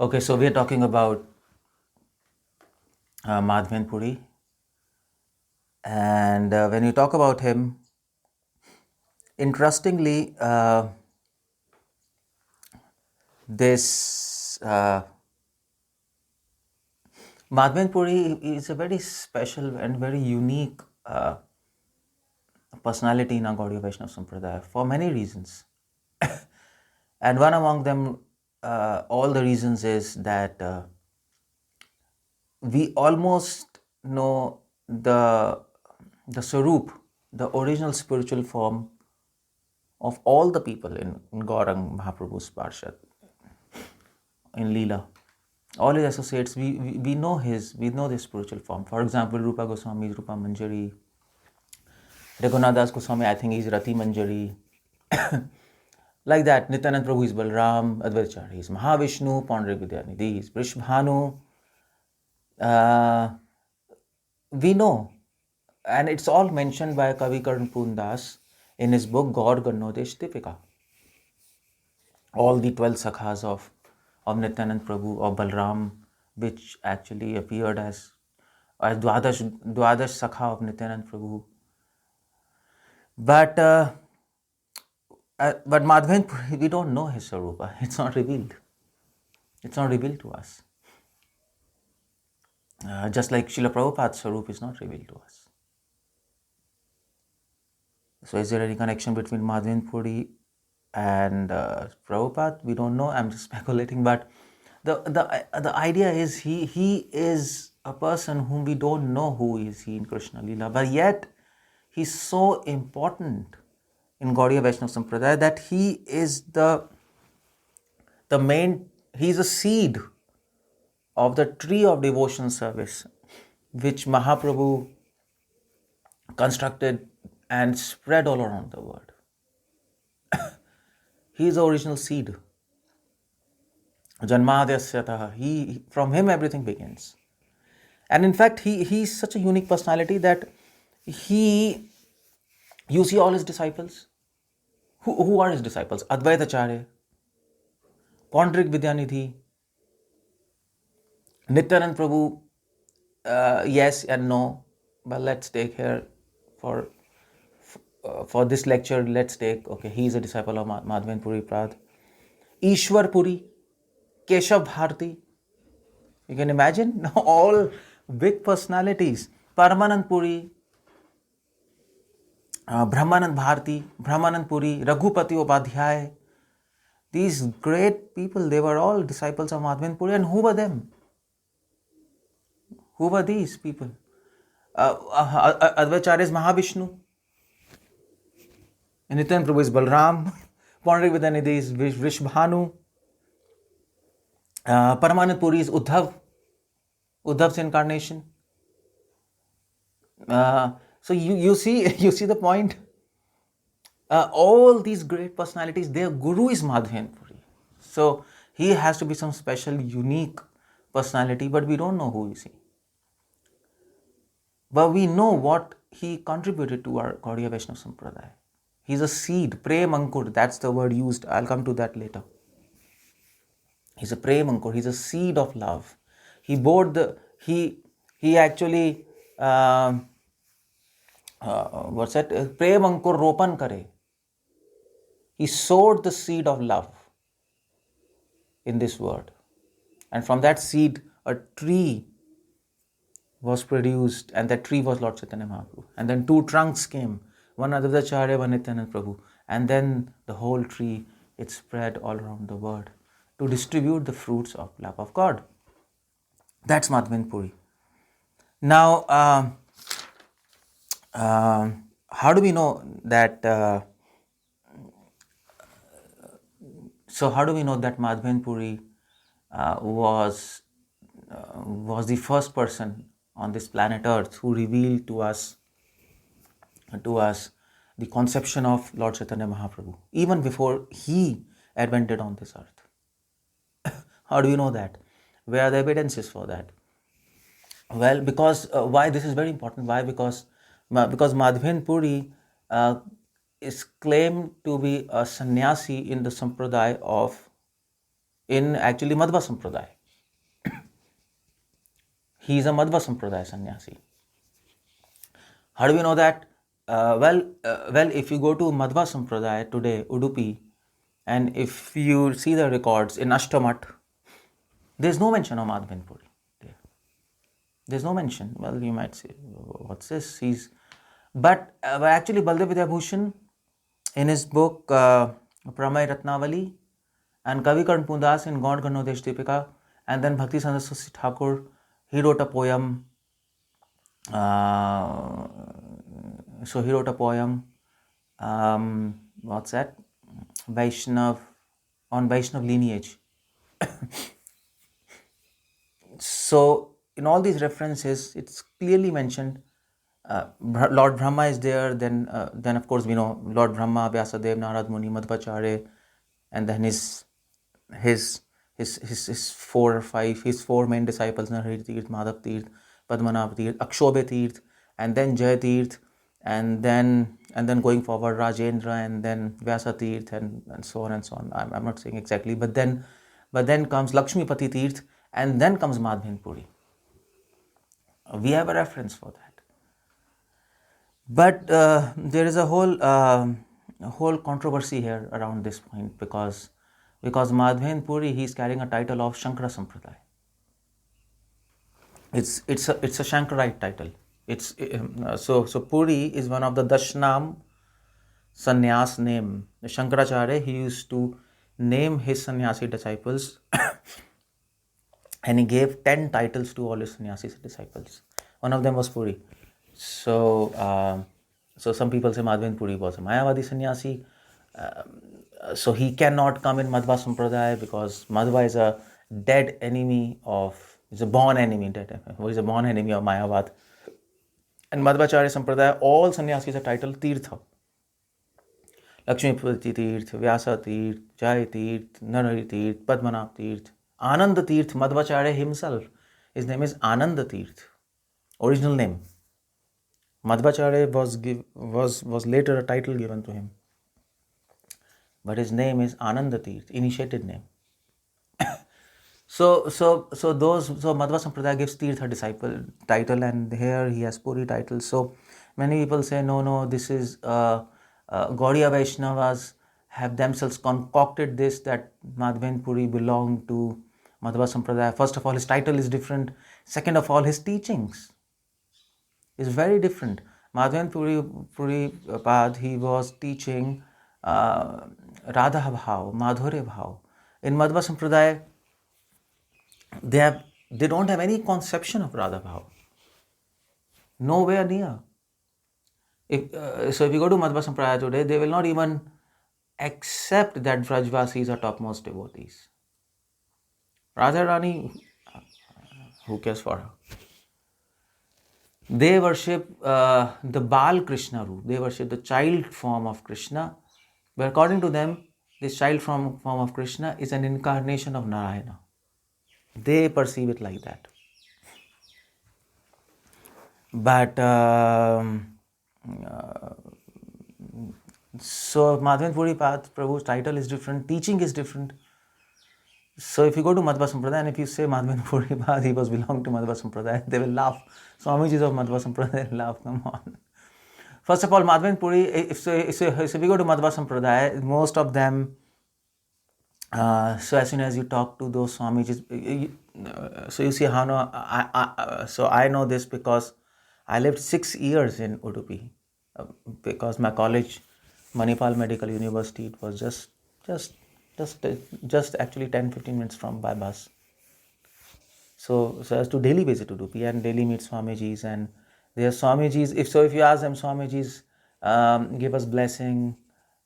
Okay, so we're talking about Madhven Puri, and when you talk about him, interestingly, this Madhven Puri is a very special and very unique personality in our Gaudiya Vaishnava Sampradaya for many reasons. And one among them, all the reasons is that we almost know the Sarup, the original spiritual form of all the people in Gaurang Mahaprabhu's Parshad, in Leela. All his associates, we know their spiritual form. For example, Rupa Goswami is Rupa Manjari, Raghunath Das Goswami, I think he's Rati Manjari. Like that, Nityanand Prabhu is Balram, Advaitacharya is Mahavishnu, Pandarik Vidyanidhi is Vrishbhanu. We know, and it's all mentioned by Kavi Karan Pundas in his book Gaur Gannodesh Deepika. All the 12 sakhas of Nityanand Prabhu or Balram, which actually appeared as Dwadash Sakha of Nityanand Prabhu. But Madhven Puri, we don't know his Sarupa. It's not revealed. It's not revealed to us. Just like Srila Prabhupada's Sarup is not revealed to us. So is there any connection between Madhven Puri and Prabhupada? We don't know. I'm just speculating. But the idea is he is a person whom we don't know who is he in Krishna Lila, but yet he's so important in Gaudiya Vaishnava Sampradaya that he is the main. He's a seed of the tree of devotion service, which Mahaprabhu constructed and spread all around the world. He is the original seed. Janmadhyasya, from him everything begins. And in fact, he's such a unique personality that you see all his disciples. Who are his disciples? Advaitacharya, Pandarik Vidyanidhi, Nityanand Prabhu, yes and no. But let's take here for this lecture, let's take, okay, he is a disciple of Madhven Puri Prad. Ishwar Puri, Keshav Bharti. You can imagine all big personalities. Paramanand Puri, Brahmanand Bharti, Brahmanand Puri, Raghupati Upadhyay. These great people, they were all disciples of Madhven Puri. And who were them? Who were these people? Advaitacharya is Mahavishnu. Nityanand Prabhu is Balram. Pandarik Vidyanidhi is Vrishbhanu. Paramanand Puri is Uddhav's incarnation. So you see the point. All these great personalities, their guru is Madhven Puri. So he has to be some special, unique personality, but we don't know who is he. But we know what he contributed to our Gaudiya Vaishnava Sampradaya. He's a seed, Prem Ankur, that's the word used. I'll come to that later. He's a Prem Ankur, he's a seed of love. He bore he actually, what's that? Prem Ankur Ropan Kare. He sowed the seed of love in this world. And from that seed, a tree was produced, and that tree was Lord Chaitanya Mahaprabhu. And then two trunks came, one Advaitacharya, one Nityanand Prabhu. And then the whole tree, it spread all around the world to distribute the fruits of love of God. That's Madhven Puri. Now, how do we know that? So how do we know that Madhven Puri was the first person on this planet Earth who revealed to us the conception of Lord Chaitanya Mahaprabhu, even before he advented on this earth? How do you know that? Where are the evidences for that? Well, because why this is very important? Why? Because Madhven Puri is claimed to be a sannyasi in the sampradaya of in actually Madhva Sampradaya. He is a Madhva Sampradaya sannyasi. How do we know that? Well, if you go to Madhva Sampradaya today, Udupi, and if you see the records in Ashtamat, there's no mention of Madhven Puri there. There's no mention. Well, you might say, what's this? But actually, Baldev Vidyabhushan, in his book Pramay Ratnavali, and Kavi Karan Pundas in God Ganodesh Deepika, and then Bhakti Saraswati Thakur, he wrote a poem. So he wrote a poem. What's that? Vaishnav, on Vaishnav lineage. So in all these references, it's clearly mentioned. Lord Brahma is there. Then of course we know Lord Brahma, Vyasadev, Narad Muni, Madhvacharya, and then his 4 or 5, his 4 main disciples: Narahari Tirth, Madhav Tirth, Padmanabh Tirth, Akshobhya Tirth, and then Jaya Tirth, and then going forward Rajendra, and then Vyasa Tirth, and so on and so on. I'm not saying exactly, but then comes Lakshmipati Tirth, and then comes Madhven Puri. We have a reference for that. But there is a whole controversy here around this point, because Madhven Puri, he is carrying a title of Shankara Sampradaya. It's a Shankarite title. So Puri is one of the Dashnam sannyas name. Shankaracharya, he used to name his sannyasi disciples and he gave 10 titles to all his sannyasi disciples. One of them was Puri. So some people say Madhven Puri was a Mayavadi sannyasi. So he cannot come in Madhva Sampradaya because Madhva is a dead enemy is a born enemy of Mayavad. And Madhvacharya Sampradaya, all sannyasis are titled Tirtha. Lakshmipati Tirth, Vyasa Tirth, Jai Tirth, Narahari Tirth, Padmanabh Tirth, Ananda Tirth. Madhvacharya himself, his name is Ananda Tirth, original name. Madhvacharya was later a title given to him, but his name is Ananda Tirth, initiated name. So Madhva Sampradaya gives Tirtha disciple title, and here he has Puri title. So many people say no, this is Gaudiya Vaishnavas have themselves concocted this, that Madhven Puri belonged to Madhva Sampradaya. First of all, his title is different. Second of all, his teachings is very different. Madhven Puri Pad, he was teaching Radha Bhav, Madhurya Bhav. In Madhva Sampradaya, they don't have any conception of Radha Bhav. Nowhere near. If you go to Madhva Sampradaya today, they will not even accept that Vrajvasis are topmost devotees. Radha Rani, who cares for her? They worship the Bal Krishna root. They worship the child form of Krishna. But according to them, this child form of Krishna is an incarnation of Narayana. They perceive it like that. But so Madhven Puri Path, Prabhu's title is different, teaching is different. So if you go to Madhva Sampradaya and if you say Madhven Puri Path, he was belong to Madhva Sampradaya, they will laugh. Swamijis of Madhva Sampradaya laugh, come on. First of all, Madhven Puri, if we go to Madhva Sampradaya, most of them, so as soon as you talk to those Swamijis, so you see how I know this because I lived 6 years in Udupi, because my college, Manipal Medical University, it was just actually 10-15 minutes from by bus. So as to daily visit Udupi and daily meet Swamijis, and their Swamijis, if you ask them, Swamijis, give us blessing,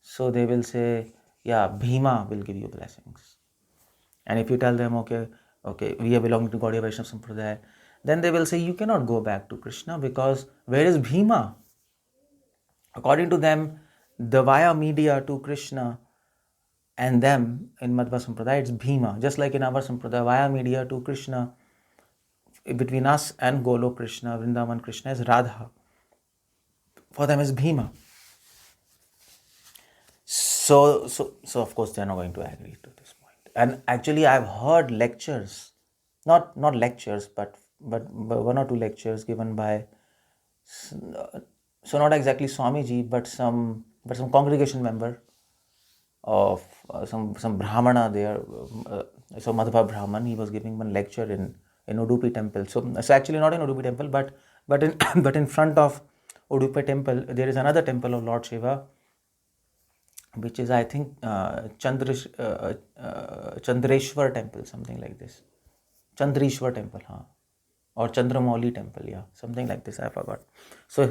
so they will say, yeah, Bhima will give you blessings. And if you tell them, okay, we are belonging to Gaudiya Vaishnava Sampradaya, then they will say, you cannot go back to Krishna, because where is Bhima? According to them, the via media to Krishna and them in Madhva Sampradaya, it's Bhima. Just like in our Sampradaya, via media to Krishna, between us and Golok Krishna, Vrindavan Krishna, is Radha. For them is Bhima. So of course they are not going to agree to this point. And actually I've heard lectures, not lectures, but one or two lectures given by, so not exactly Swamiji, but some congregation member of some Brahmana there. So Madhva Brahman, he was giving one lecture in Udupi temple. So actually not in Udupi temple, but in but in front of Udupi temple there is another temple of Lord Shiva, which is, I think, Chandreshwar temple, something like this. Chandreshwar temple, huh? Or Chandramauli temple, yeah, something like this. I forgot. So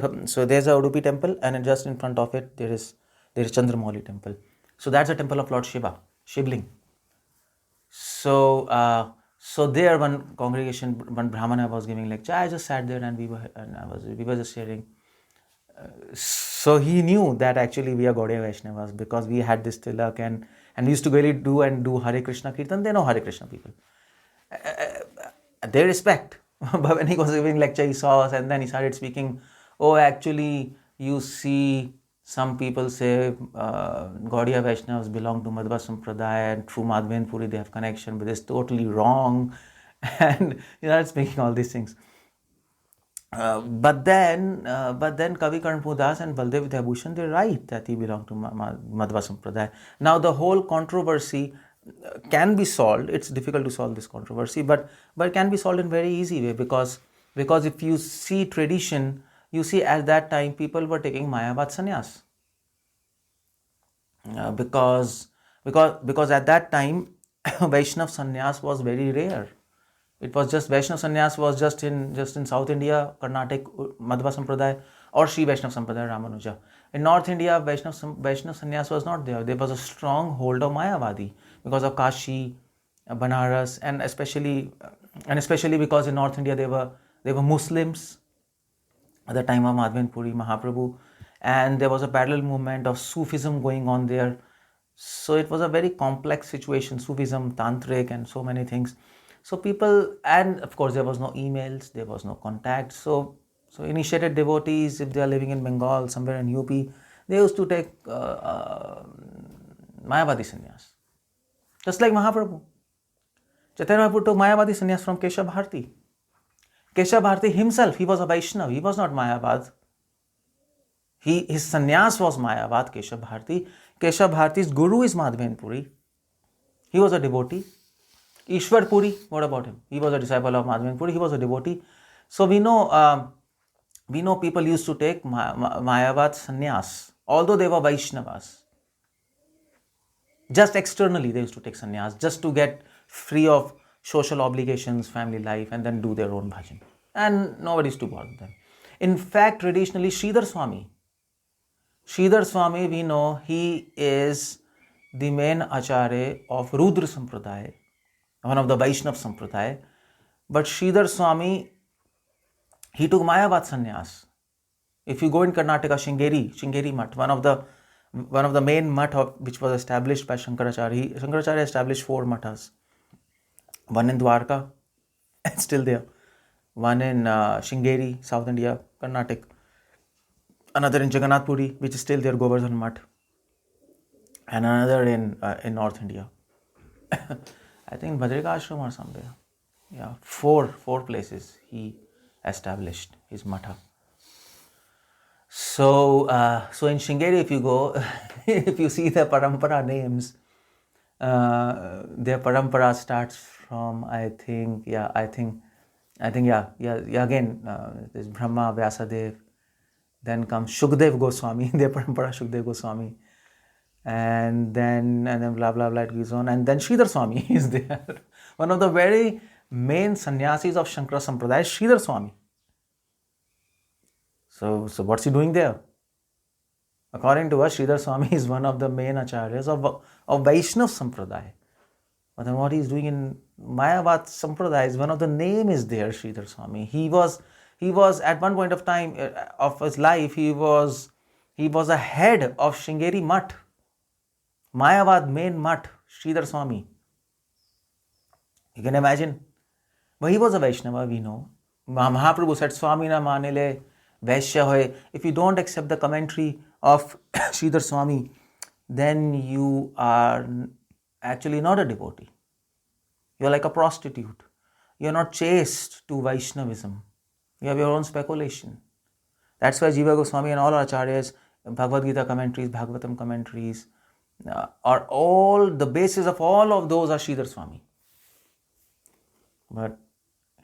there's a Udupi temple, and just in front of it there is Chandramauli temple. So that's a temple of Lord Shiva, Shivling. So there one congregation, one Brahmana was giving lecture. I just sat there and we were just sharing. So he knew that actually we are Gaudiya Vaishnavas because we had this tilak, and we used to really do Hare Krishna Kirtan. They know Hare Krishna people. They respect. But when he was giving lecture, he saw us and then he started speaking. Oh, actually, you see, some people say Gaudiya Vaishnavas belong to Madhva Sampradaya, and through Madhven Puri they have connection, but it's totally wrong. And he started speaking all these things. But then Kavi Karnpur Das and Baldev Vidyabhushan, they write that he belonged to Madhva Sampradaya. Now the whole controversy can be solved. It's difficult to solve this controversy, but it can be solved in very easy way, because if you see tradition, you see at that time people were taking Mayavad sannyas. Because at that time Vaishnav sannyas was very rare. It was just Vaishnav sannyas was just in South India, Karnataka, Madhva Sampradaya, or Sri Vaishnav Sampradaya, Ramanuja. In North India, Vaishnav sannyas was not there. There was a strong hold of Mayavadi because of Kashi, Banaras, and especially because in North India they were Muslims at the time of Madhven Puri Mahaprabhu, and there was a parallel movement of Sufism going on there. So it was a very complex situation, Sufism, Tantric, and so many things. So people, and of course there was no emails, there was no contact. So initiated devotees, if they are living in Bengal, somewhere in UP, they used to take Mayavadi sannyas. Just like Mahaprabhu. Chaitanya Mahaprabhu took Mayavadi sannyas from Keshav Bharati. Keshav Bharati himself, he was a Vaishnava, he was not Mayavad. His sannyas was Mayavad, Keshav Bharati. Keshav Bharati's guru is Madhven Puri. He was a devotee. Ishwar Puri, what about him? He was a disciple of Madhven Puri, he was a devotee. So we know people used to take Mayavad sannyas, although they were Vaishnavas. Just externally they used to take sannyas, just to get free of social obligations, family life, and then do their own bhajan. And nobody used to bother them. In fact, traditionally, Sridhar Swami, we know he is the main acharya of Rudra Sampradaya, one of the Vaishnav Sampradaya. But Sridhar Swami, he took Mayavad sannyas. If you go in Karnataka, Shringeri Mutt, one of the main mutt which was established by Shankaracharya. Shankaracharya established 4 mattas. One in Dwarka, it's still there. One in Shringeri, South India, Karnataka. Another in Jagannath Puri, which is still there, Govardhan Mutt. And another in North India. I think Bhadrika Ashram or somewhere. Yeah, four places he established his matha. So in Shringeri, if you go, if you see the parampara names, their parampara starts from again, there's Brahma, Vyasadev, then comes Shukdev Goswami, their parampara Shukdev Goswami, and then blah blah blah, it goes on, and then Sridhar Swami is there. One of the very main sannyasis of Shankara Sampradaya is Sridhar Swami. So what's he doing there? According to us, Sridhar Swami is one of the main acharyas of Vaishnav Sampradaya. But then what he is doing in Mayavad Sampradaya is one of the name is there, Sridhar Swami. He was at one point of time of his life, he was a head of Shringeri Mutt, Mayavad main Mutt, Sridhar Swami. You can imagine. But he was a Vaishnava, we know. Mahaprabhu said, Swami na manile Vaishya hoye. If you don't accept the commentary of Sridhar Swami, then you are actually not a devotee. You're like a prostitute. You're not chaste to Vaishnavism. You have your own speculation. That's why Jiva Goswami and all our acharyas, Bhagavad Gita commentaries, Bhagavatam commentaries, are all, the basis of all of those are Sridhar Swami. But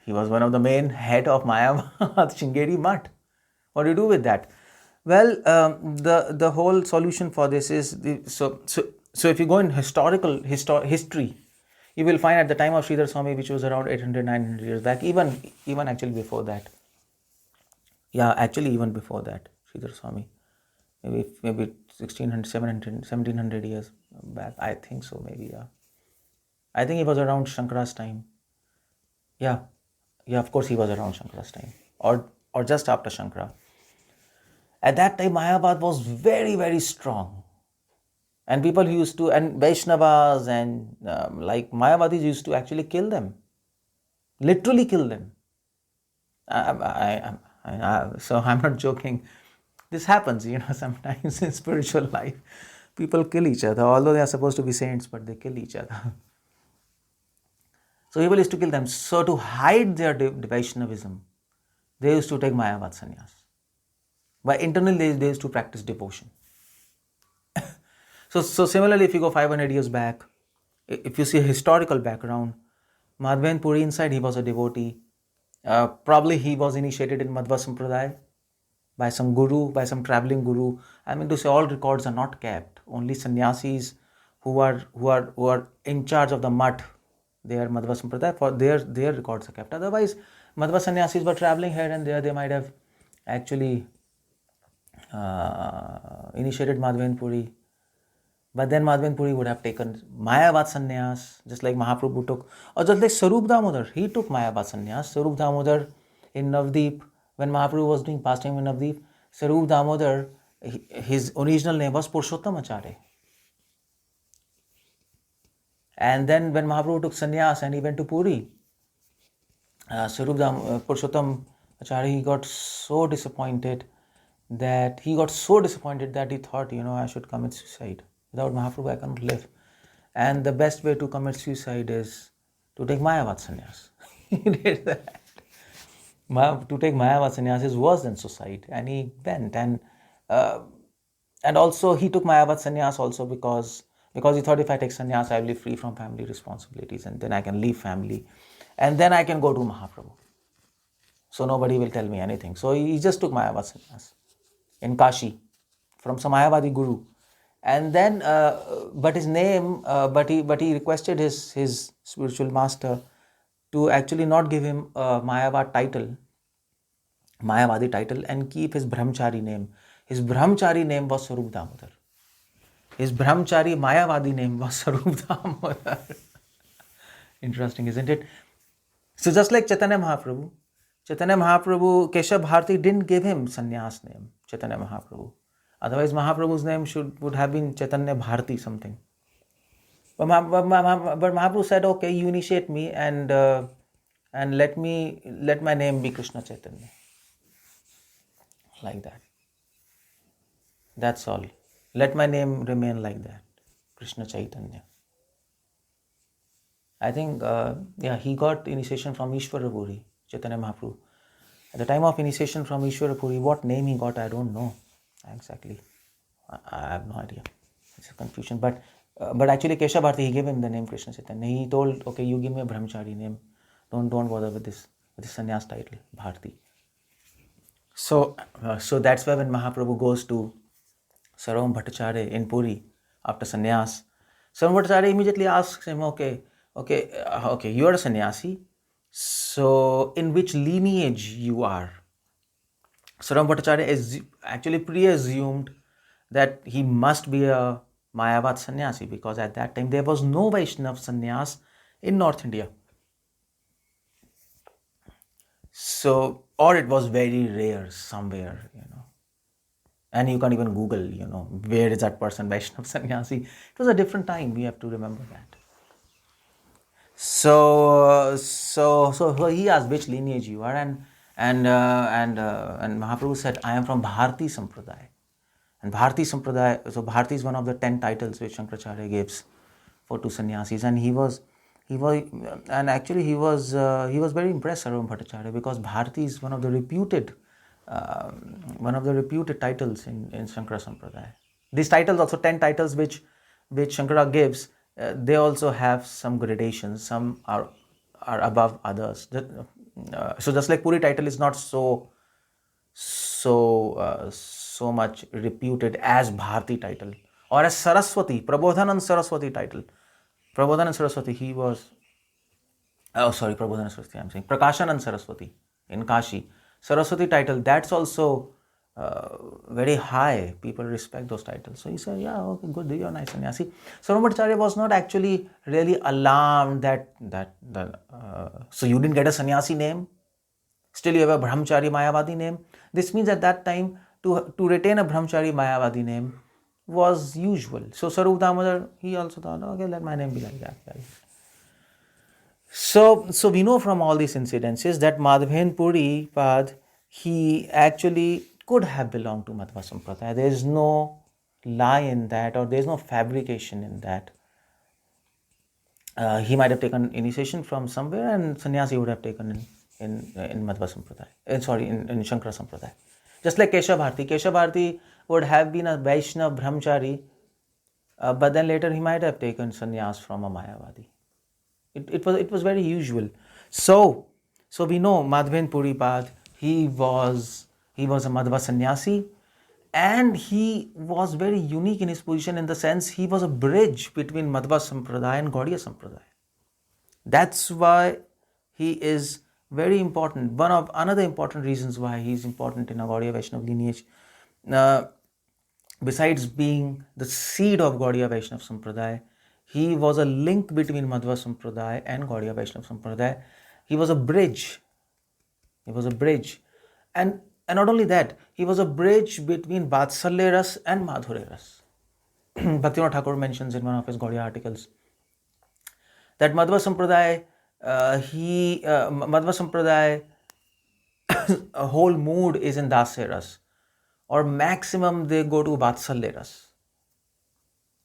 he was one of the main head of Mayavad, Shringeri Mutt. What do you do with that? Well, the whole solution for this is, so if you go in history, you will find at the time of Sridhar Swami, which was around 800, 900 years back, even actually before that. Yeah, actually even before that, Sridhar Swami. Maybe 1600, 1700 years back. I think so, maybe, yeah. I think it was around Shankara's time. Yeah, of course he was around Shankara's time. Or just after Shankara. At that time, Mayavad was very, very strong. And people used to, and Vaishnavas and like Mayavadis used to actually kill them. Literally kill them. So I'm not joking. This happens, sometimes in spiritual life. People kill each other, although they are supposed to be saints, but they kill each other. So people used to kill them. So to hide their Vaishnavism, they used to take Mayavad sannyas. But internally, they used to practice devotion. So similarly, if you go 500 years back, if you see a historical background, Madhven Puri inside, he was a devotee. Probably he was initiated in Madhva Sampradaya by some guru, by some traveling guru. I mean to say, all records are not kept. Only sannyasis who are in charge of the mutt, they are Madhva Sampradaya, for their records are kept. Otherwise, Madhva sannyasis were traveling here and there. They might have actually initiated Madhven Puri. But then Madhven Puri would have taken Mayavad sannyas, just like Mahaprabhu took, or just like Sarup Damodar, he took Mayavad sannyas. Sarup Damodar in Navdeep, when Mahaprabhu was doing pastime in Navdeep, Sarup Damodar, his original name was Purushottam Acharya. And then when Mahaprabhu took sannyas and he went to Puri, Purushottam Acharya, he got so disappointed that he thought, I should commit suicide. Without Mahaprabhu, I cannot live. And the best way to commit suicide is to take Mayavad sannyas. He did that. To take Mayavad sannyas is worse than suicide. And he went. And also, he took Mayavad sannyas also because he thought, if I take sannyas, I will be free from family responsibilities. And then I can leave family. And then I can go to Mahaprabhu. So nobody will tell me anything. So he just took Mayavad sannyas in Kashi from some Mayavadi guru. And then, but he requested his spiritual master to actually not give him a Mayavadi title, and keep his Brahmachari name. His Brahmachari name was Sarup Damodar. His Brahmachari Mayavadi name was Sarup Damodar. Interesting, isn't it? So just like Chaitanya Mahaprabhu, Keshav Bharati didn't give him sannyas name, Chaitanya Mahaprabhu. Otherwise, Mahaprabhu's name would have been Chaitanya Bharati something. But Mahaprabhu said, okay, you initiate me and let my name be Krishna Chaitanya. Like that. That's all. Let my name remain like that. Krishna Chaitanya. I think, he got initiation from Ishvara Puri, Chaitanya Mahaprabhu. At the time of initiation from Ishvara Puri, what name he got, I don't know. Exactly, I have no idea. It's a confusion. But actually, Keshav Bharati, he gave him the name Krishna Chaitanya. He told, okay, you give me a Brahmachari name. Don't bother with this sannyas title, Bharati. So that's why when Mahaprabhu goes to Sarvam Bhattacharya in Puri after sannyas, Sarvam Bhattacharya immediately asks him, okay, you are a sannyasi. So in which lineage you are? Sarvam Bhattacharya is actually pre-assumed that he must be a Mayavad sannyasi, because at that time there was no Vaishnav sannyas in North India. So, or it was very rare somewhere, And you can't even Google, where is that person, Vaishnav sannyasi. It was a different time, we have to remember that. So he asked which lineage you are, and Mahaprabhu said, I am from Bharti Sampradaya. And Bharti Sampradaya, so Bharti is one of the 10 titles which Shankaracharya gives for two sannyasis, and he was He was, and actually he was very impressed, Sarvabhauma Bhattacharya, because Bharati is one of the reputed titles in Shankara Sampradaya. These titles, also 10 titles which Shankara gives, they also have some gradations. Some are above others. So just like Puri title is not so much reputed as Bharati title, or as Saraswati, Prabodhanand Saraswati title. Prabodhanand Saraswati, he was, oh sorry, Prabodhanand Saraswati, I'm saying Prakashanand Saraswati in Kashi. Saraswati title, that's also very high. People respect those titles. So he said, yeah, okay, good, you're nice sannyasi. Sarvabhauma Bhattacharya was not actually really alarmed that so you didn't get a sannyasi name, still you have a brahmachari mayavadi name. This means at that time to retain a brahmachari mayavadi name was usual. So Sarup Damodar, he also thought, okay, let my name be like that. So we know from all these incidences that Madhven Puri Pad, he actually could have belonged to Madhva Sampradaya. There is no lie in that, or there is no fabrication in that. He might have taken initiation from somewhere, and sannyasi would have taken in Madhva Sampradaya. In Shankara Sampradaya. Just like Keshav Bharati. Keshav Bharati would have been a Vaishnav Brahmachari, but then later he might have taken sannyas from a Mayavadi. It was very usual. So we know Madhven Puripad, he was a Madhva sannyasi, and he was very unique in his position in the sense he was a bridge between Madhva Sampradaya and Gaudiya Sampradaya. That's why he is very important. Another important reasons why he is important in a Gaudiya Vaishnava lineage, besides being the seed of Gaudiya Vaishnava Sampradaya, he was a link between Madhva Sampradaya and Gaudiya Vaishnava Sampradaya. He was a bridge. And not only that, he was a bridge between Vatsalya Ras and Madhurya Ras. Bhaktivinoda Thakur mentions in one of his Gaudiya articles that Madhva Sampradaya, a whole mood is in Dasya Ras, or maximum they go to Vatsalya Ras,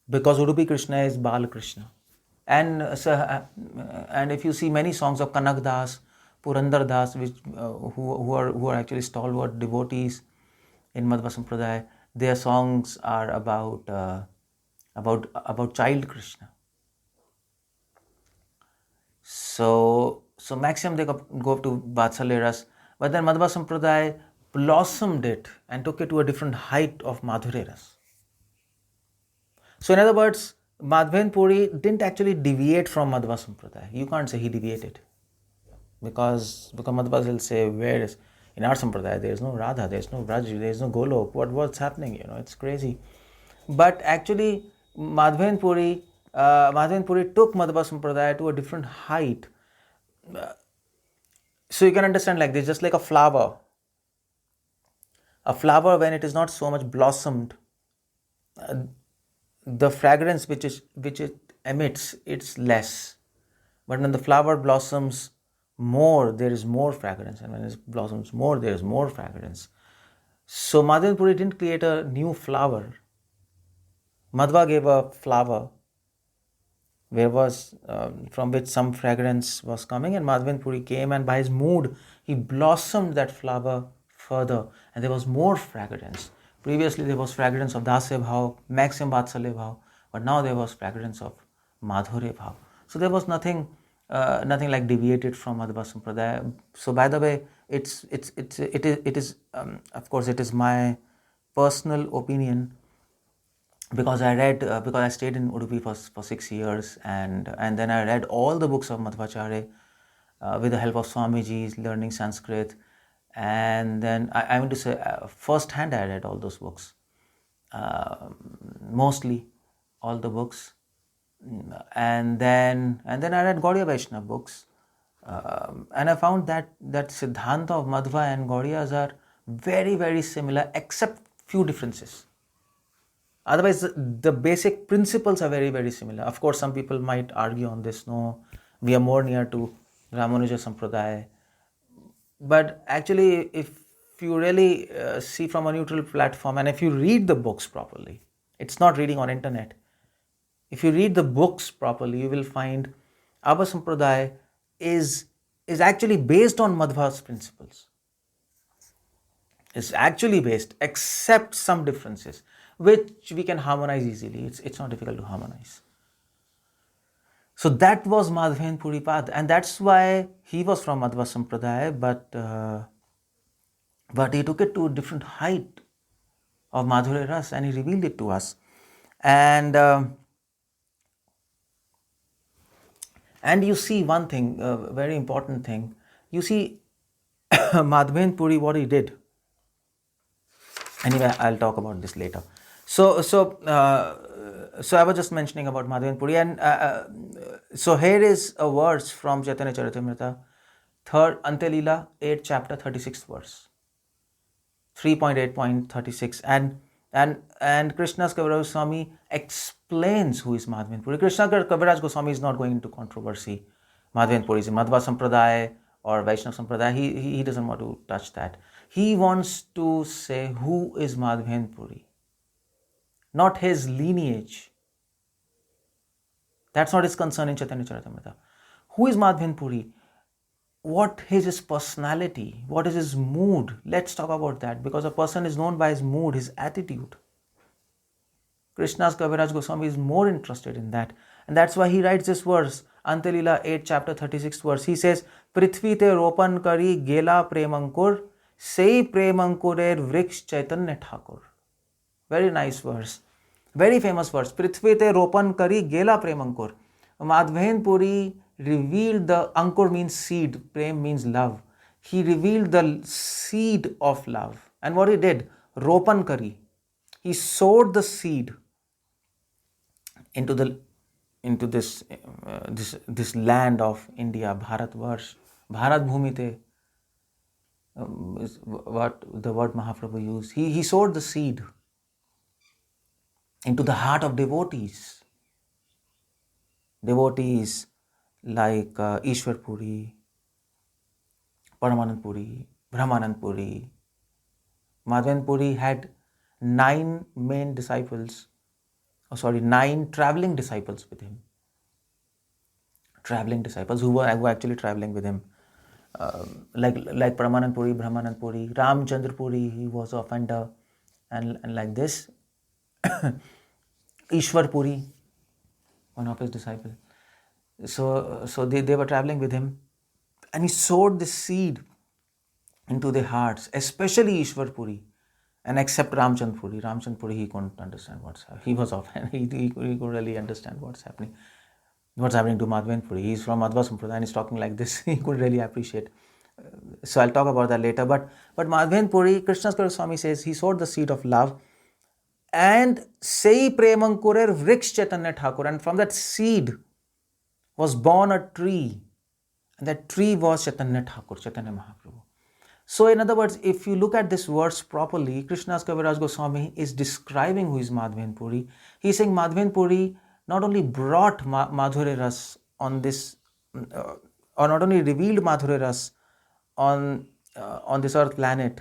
because Udupi Krishna is Bal Krishna. And if you see many songs of Kanak Das, Purandar Das, which who are actually stalwart devotees in Madhva Sampradaya, their songs are about child Krishna. So maximum they go up to Vatsalya Ras, but then Madhva Sampradaya blossomed it and took it to a different height of Madhurya Ras. So in other words, Madhven Puri didn't actually deviate from Madhva Sampradaya. You can't say he deviated, because Madhvas will say, where is, in our Sampradaya there is no Radha, there is no Braj, there is no Golok, what's happening, it's crazy. But actually Madhven Puri took Madhva Sampradaya to a different height. So you can understand like this, just like a flower when it is not so much blossomed, the fragrance which it emits, it's less. But when the flower blossoms more, there is more fragrance, and when it blossoms more, there is more fragrance. So Madhven Puri didn't create a new flower. Madhva gave a flower from which some fragrance was coming, and Madhven Puri came, and by his mood he blossomed that flower further, and there was more fragrance. Previously there was fragrance of Dasya Bhav, maximum Vatsalya Bhav, but now there was fragrance of Madhurya Bhav. So there was nothing like deviated from Madhva Sampradaya. So by the way, it is of course it is my personal opinion, because I stayed in Udupi for 6 years, and then I read all the books of Madhvacharya with the help of Swamiji, learning Sanskrit. And then I mean to say, first hand I read all those books, mostly all the books, and then I read Gaudiya Vaishnava books, and I found that Siddhanta of Madhva and Gaudiyas are very, very similar, except few differences. Otherwise, the basic principles are very, very similar. Of course, some people might argue on this, no, we are more near to Ramanuja Sampradaya. But actually, if you really see from a neutral platform, and if you read the books properly, it's not reading on internet. If you read the books properly, you will find our Sampradaya is actually based on Madhva's principles. It's actually based, except some differences, which we can harmonize easily. It's not difficult to harmonize. So that was Madhven Puripad, and that's why he was from Madhva Sampradaya, but he took it to a different height of Madhurya Ras, and he revealed it to us. And you see one thing, a very important thing. You see, Madhven Puri, what he did. Anyway, I'll talk about this later. So I was just mentioning about Madhven Puri, and so here is a verse from Chaitanya Charitamrita, 3rd Antelila, 8th chapter, 36th verse, 3.8.36, and Krishna's Kaviraj Goswami explains who is Madhven Puri. Krishna Kaviraj Goswami is not going into controversy. Madhven Puri is Madhva Sampradaya or Vaishnava Sampradaya. He doesn't want to touch that. He wants to say who is Madhven Puri, not his lineage. That's not his concern in Chaitanya Charitamrita. Who is Madhven Puri? What is his personality? What is his mood? Let's talk about that, because a person is known by his mood, his attitude. Krishna's Kaviraj Goswami is more interested in that. And that's why he writes this verse, Antelila 8 chapter 36 verse. He says, Prithvi te ropan kari gela premankur, sei premankurer vriksh Chaitanya Thakur. Very nice verse. Very famous verse. Prithvi te ropan kari gela premankur. Madhven Puri revealed the, ankur means seed, prem means love. He revealed the seed of love. And what he did? Ropan kari. He sowed the seed into this land of India, Bharatvarsh, Bharat Bhumite, is what the word Mahaprabhu used. He sowed the seed into the heart of devotees. Devotees like Ishwar Puri, Paramanand Puri, Brahmanand Puri. Madhven Puri had 9 traveling disciples with him. Traveling disciples who were actually traveling with him. Like Paramanand Puri, Brahmanand Puri, Ramchandra Puri, he was an offender, and like this. Ishwar Puri, one of his disciples. So they were traveling with him, and he sowed the seed into their hearts, especially Ishwar Puri, and except Ramchandra Puri. Ramchandra Puri, he couldn't understand what's happening. He was offended. He couldn't really understand what's happening to Madhven Puri. He's from Madhva Sampradaya and he's talking like this. He couldn't really appreciate. So I'll talk about that later. But Madhven Puri, Krishna's Swami says, he sowed the seed of love, and sei premankurer vriksh Chaitanya Thakur, and from that seed was born a tree, and that tree was Chaitanya Thakur, Chaitanya Mahaprabhu. So in other words, if you look at this verse properly, Krishna's Kaviraj Goswami is describing who is Madhven Puri. He's saying Madhven Puri not only brought Madhurya Ras on this, or not only revealed Madhurya Ras on this earth planet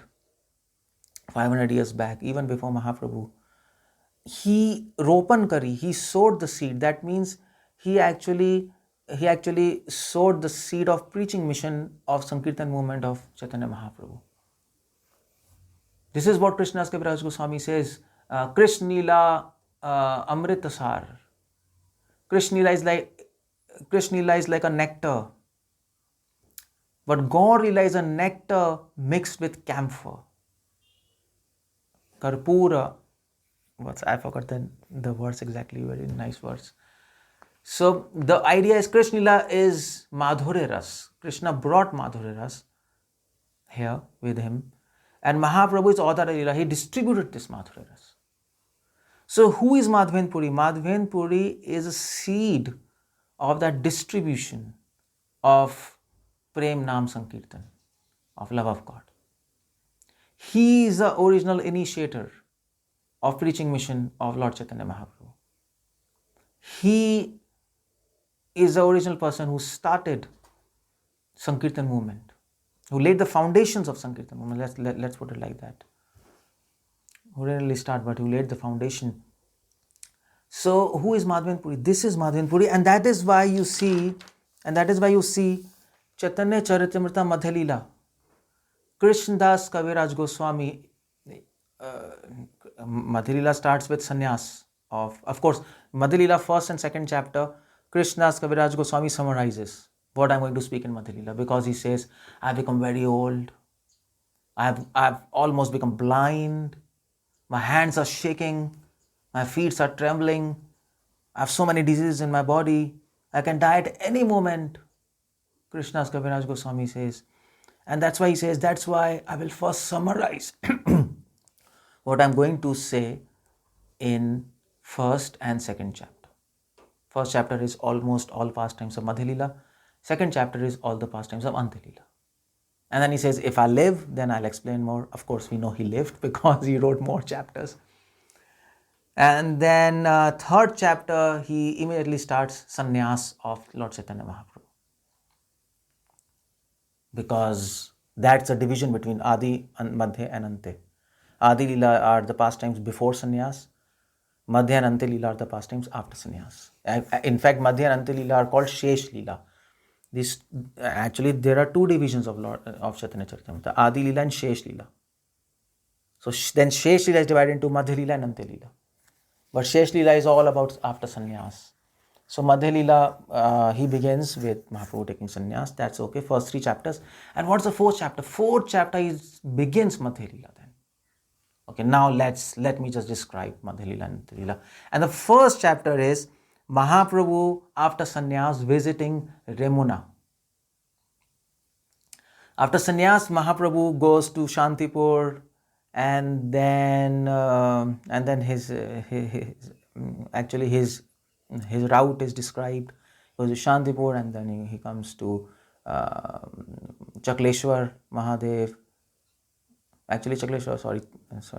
500 years back, even before Mahaprabhu. He ropan kari, he sowed the seed. That means he actually sowed the seed of preaching mission of Sankirtan movement of Chaitanya Mahaprabhu. This is what Krishna's Kaviraj Goswami says. Krishna Lila Amritasar. Krishna Lila is like a nectar, but Gaur Lila is a nectar mixed with camphor. Karpura. I forgot the words exactly. Very nice words. So the idea is Krishna Lila is Madhurya Ras. Krishna brought Madhurya Ras here with him, and Mahaprabhu is Avtara Lila. He distributed this Madhurya Ras. So who is Madhven Puri? Madhven Puri is a seed of that distribution of Prem Nam Sankirtan, of love of God. He is the original initiator of preaching mission of Lord Chaitanya Mahaprabhu. He is the original person who started Sankirtan movement, who laid the foundations of Sankirtan movement. Let's put it like that. Who didn't really start, but who laid the foundation. So who is Madhven Puri? This is Madhven Puri, and that is why you see And that is why you see Chaitanya Charitamrita Madhya Leela, Krishnadas Kaviraj Goswami, Madhya Leela starts with sannyas of course, Madhya Leela first and second chapter, Krishnadas Kaviraj Goswami summarizes what I'm going to speak in Madhya Leela, because he says, I've become very old, I've almost become blind, my hands are shaking, my feet are trembling, I have so many diseases in my body, I can die at any moment, Krishnadas Kaviraj Goswami says. And that's why he says, that's why I will first summarize what I'm going to say in first and second chapter. First chapter is almost all pastimes of Madhya Leela. Second chapter is all the pastimes of Antya Leela. And then he says, if I live, then I'll explain more. Of course, we know he lived because he wrote more chapters. And then third chapter, he immediately starts sannyas of Lord Chaitanya Mahaprabhu, because that's a division between Adi, and Madhya and Ante. Adi Leela are the pastimes before sannyas. Madhya and Ante Leela are the pastimes after sannyas. In fact, Madhya and Ante Leela are called Shesh Leela. This actually there are two divisions of Chaitanya Charitamrita: Adi Leela and Shesh Leela. So then Shesh Leela is divided into Madhya Leela and Ante Leela. But Shesh Leela is all about after sannyas. So Madhya Leela, he begins with Mahaprabhu taking sannyas. That's okay. First three chapters. And what's the fourth chapter? Fourth chapter begins Madhya Leela then. Okay, now let me just describe Madhya Leela and Ante Leela. And the first chapter is Mahaprabhu after sannyas visiting Remuna. After sannyas, Mahaprabhu goes to Shantipur, and then his route is described. He goes to Shantipur, and then he comes to Chakleshwar Mahadev. Actually, Chakleshwar, sorry,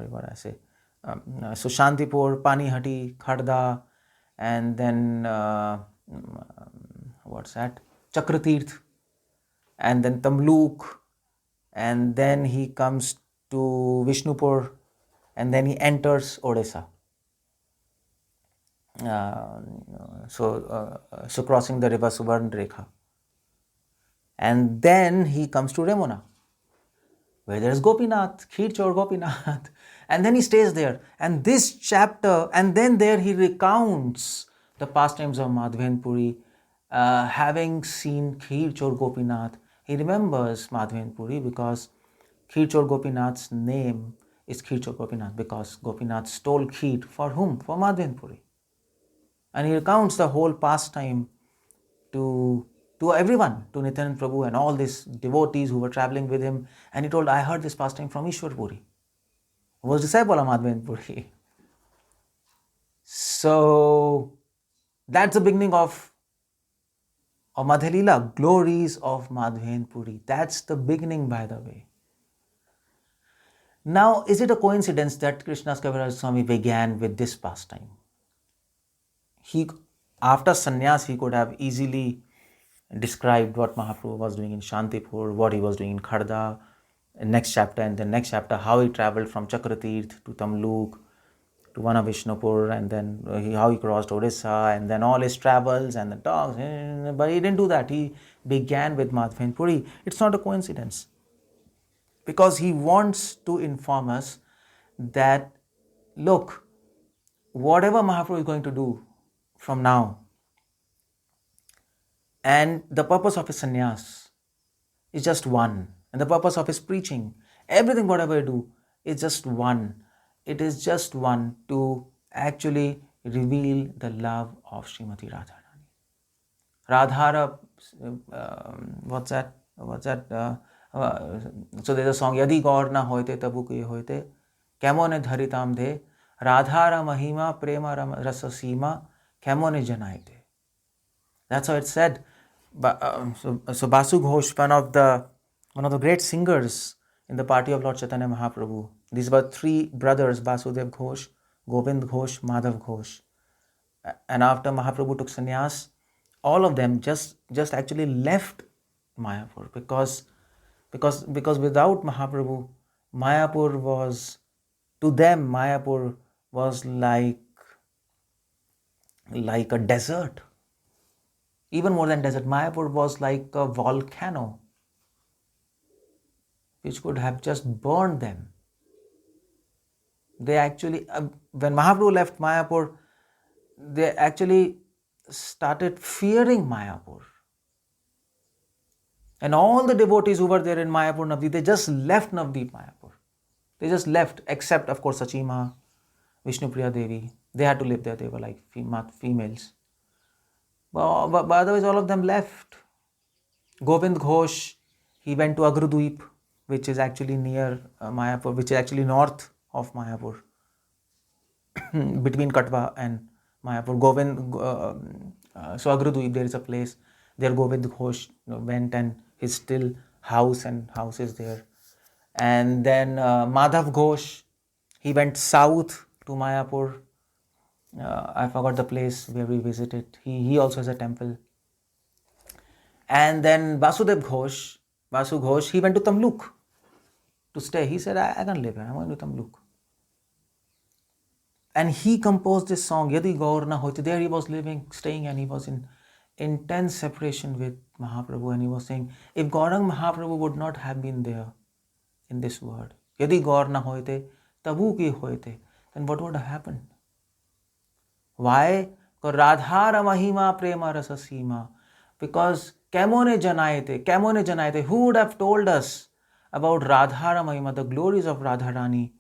what I say. So Shantipur, Panihati, Kharda, and then what's that? Chakratirth, and then Tamluk, and then he comes to Vishnupur, and then he enters Odisha. So crossing the river Subarnrekha, and then he comes to Remuna, where there is Gopinath, Khirchor Gopinath, and then he stays there. And this chapter, and then there he recounts the pastimes of Madhven Puri, having seen Khirchor Gopinath. He remembers Madhven Puri because Khirchor Gopinath's name is Khirchor Gopinath, because Gopinath stole Khir for whom? For Madhven Puri. And he recounts the whole pastime to everyone, to Nityananda Prabhu and all these devotees who were traveling with him. And he told, I heard this pastime from Ishwar Puri, who was disciple of Madhven Puri. So that's the beginning of Madhya Leela, glories of Madhven Puri. That's the beginning, by the way. Now, is it a coincidence that Krishnadas Kaviraj Swami began with this pastime? After sannyas, he could have easily described what Mahaprabhu was doing in Shantipur, what he was doing in Kharda, next chapter, and the next chapter, how he traveled from Chakratirth to Tamluk to Vanavishnupur, and then how he crossed Odisha, and then all his travels and the dogs. But he didn't do that. He began with Madhven Puri. It's not a coincidence, because he wants to inform us that, look, whatever Mahaprabhu is going to do from now, and the purpose of his sannyas is just one, and the purpose of his preaching, everything whatever you do is just one. It is just one, to actually reveal the love of Srimati Radharani. Radhara, what's that? So there's a song, Yadi gaur na hoite tabu ki hoite, kemone dharitam de, Radhara mahima prema rasa sima, kemone janaite. That's how it's said. So Basu Ghosh, one of the great singers in the party of Lord Chaitanya Mahaprabhu. These were three brothers, Basudev Ghosh, Govind Ghosh, Madhav Ghosh. And after Mahaprabhu took sannyas, all of them just actually left Mayapur, because without Mahaprabhu, Mayapur was, to them, Mayapur was like a desert. Even more than desert, Mayapur was like a volcano which could have just burned them. They actually, when Mahaprabhu left Mayapur, they actually started fearing Mayapur. And all the devotees who were there in Mayapur, Navdeep, they just left Navdeep Mayapur. They just left, except, of course, Sachima, Vishnupriya Devi. They had to live there. They were like females. But otherwise, all of them left. Govind Ghosh, he went to Agradweep, which is actually near Mayapur, which is actually north of Mayapur, between Katwa and Mayapur. So Agradweep, there is a place. There Govind Ghosh went, and his still house is there. And then Madhav Ghosh, he went south to Mayapur. I forgot the place where we visited. He also has a temple. And then Vasudev Ghosh, Vasu Ghosh, he went to Tamluk to stay. He said, I can't live here. I'm going to Tamluk. And he composed this song, Yadi Gaur Na Hote. There he was living, staying, and he was in intense separation with Mahaprabhu. And he was saying, if Gaurang Mahaprabhu would not have been there in this world, Yadi Gaur Na Hote, Tabu Ki Hote, then what would have happened? Why? Because Radhara Mahima Prema Rasa Seema. Because Kemone Janaite, who would have told us about Radhara Mahima, the glories of Radharani,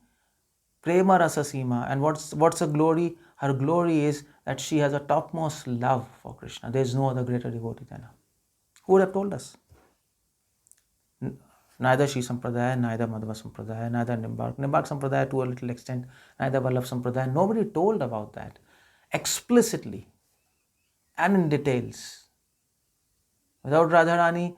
Prema Rasa Seema? And what's her glory? Her glory is that she has a topmost love for Krishna. There is no other greater devotee than her. Who would have told us? Neither Shri Sampradaya, neither Madhva Sampradaya, neither Nimbark Sampradaya to a little extent, neither Vallabh Sampradaya. Nobody told about that explicitly and in details. Without Radharani,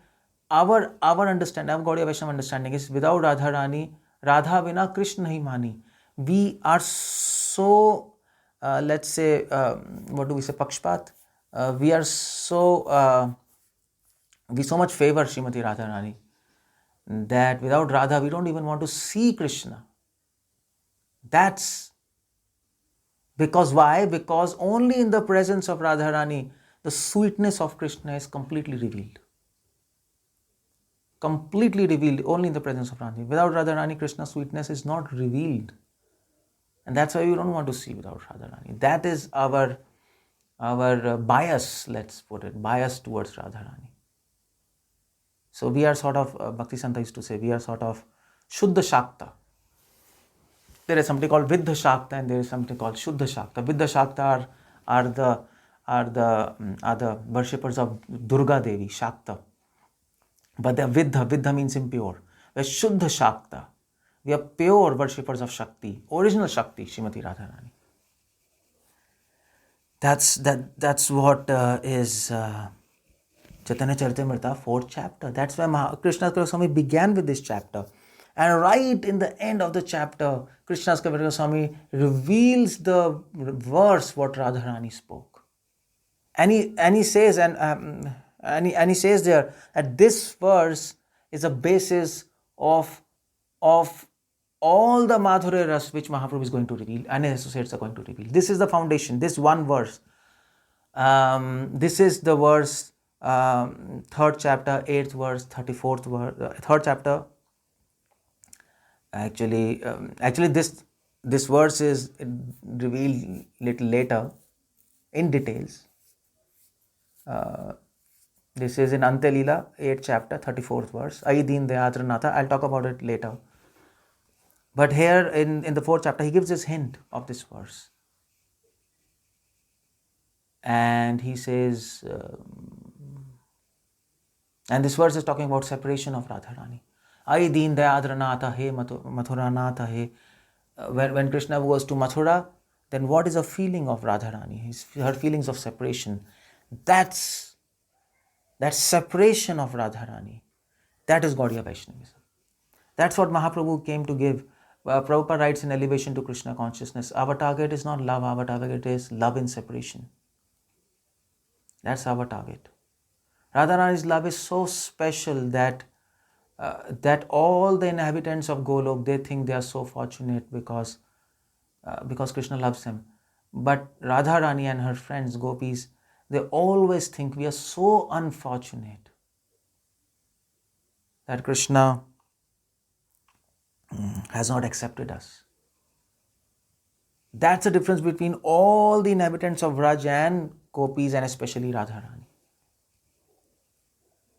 our understanding, our Gaudiya Vaishnava understanding is without Radharani, Radha Vina Krishna Nahi Mani. We are so, let's say, what do we say, Pakshpat? We so much favor Srimati Radharani that without Radha, we don't even want to see Krishna. That's because why? Because only in the presence of Radharani, the sweetness of Krishna is completely revealed. Completely revealed only in the presence of Radharani. Without Radharani, Krishna's sweetness is not revealed. And that's why we don't want to see without Radharani. That is our bias, let's put it, bias towards Radharani. So we are sort of, Bhakti Santa used to say, we are sort of Shuddha Shakta. There is something called Vidha Shakta and there is something called Shuddha Shakta. Vidha Shakta are the worshippers of Durga Devi, Shakta. But they are Vidha means impure. We are Shuddha Shakta. We are pure worshippers of Shakti, original Shakti, Srimati Radharani. That's what is Chaitanya Charitamrita, 4th chapter. That's why Krishnadas Kaviraj Goswami began with this chapter. And right in the end of the chapter, Krishnadas Kaviraj Goswami reveals the verse what Radharani spoke. And he says he says there that this verse is a basis of all the Madhurya Ras which Mahaprabhu is going to reveal and his associates are going to reveal. This is the foundation, this one verse. This is the verse, 3rd chapter, 8th verse, 34th verse, 3rd chapter. Actually, this verse is revealed little later in details. This is in Ante Leela, 8th chapter, 34th verse. Ai Deen Dayadra Natha. I'll talk about it later. But here in the 4th chapter, he gives this hint of this verse. And he says, and this verse is talking about separation of Radharani. Ai Deen Dayadra Natha He Mathura Natha He. When Krishna goes to Mathura, then what is the feeling of Radharani? Her feelings of separation. That separation of Radharani. That is Gaudiya Vaishnavism. That's what Mahaprabhu came to give. Prabhupada writes in Elevation to Krishna Consciousness, our target is not love, our target is love in separation. That's our target. Radharani's love is so special that all the inhabitants of Golok, they think they are so fortunate because Krishna loves them. But Radharani and her friends, gopis, they always think we are so unfortunate that Krishna has not accepted us. That's the difference between all the inhabitants of Vraj and Gopis, and especially Radharani.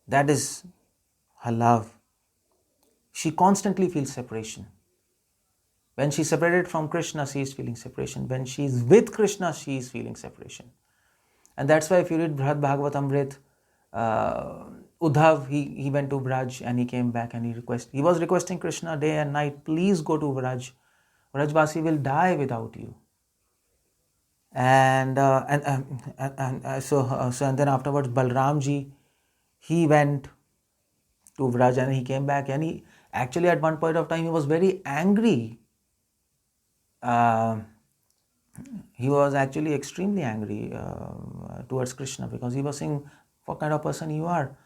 That is her love. She constantly feels separation. When she's separated from Krishna, she is feeling separation. When she is with Krishna, she is feeling separation. And that's why if you read Brihad Bhagavatamrit, Uddhav, he went to Vraj and he came back and he was requesting Krishna day and night, please go to Vraj. Vrajvasi will die without you. And then afterwards Balramji, he went to Vraj and he came back, and he actually at one point of time he was very angry. He was actually extremely angry towards Krishna, because he was saying, what kind of person you are?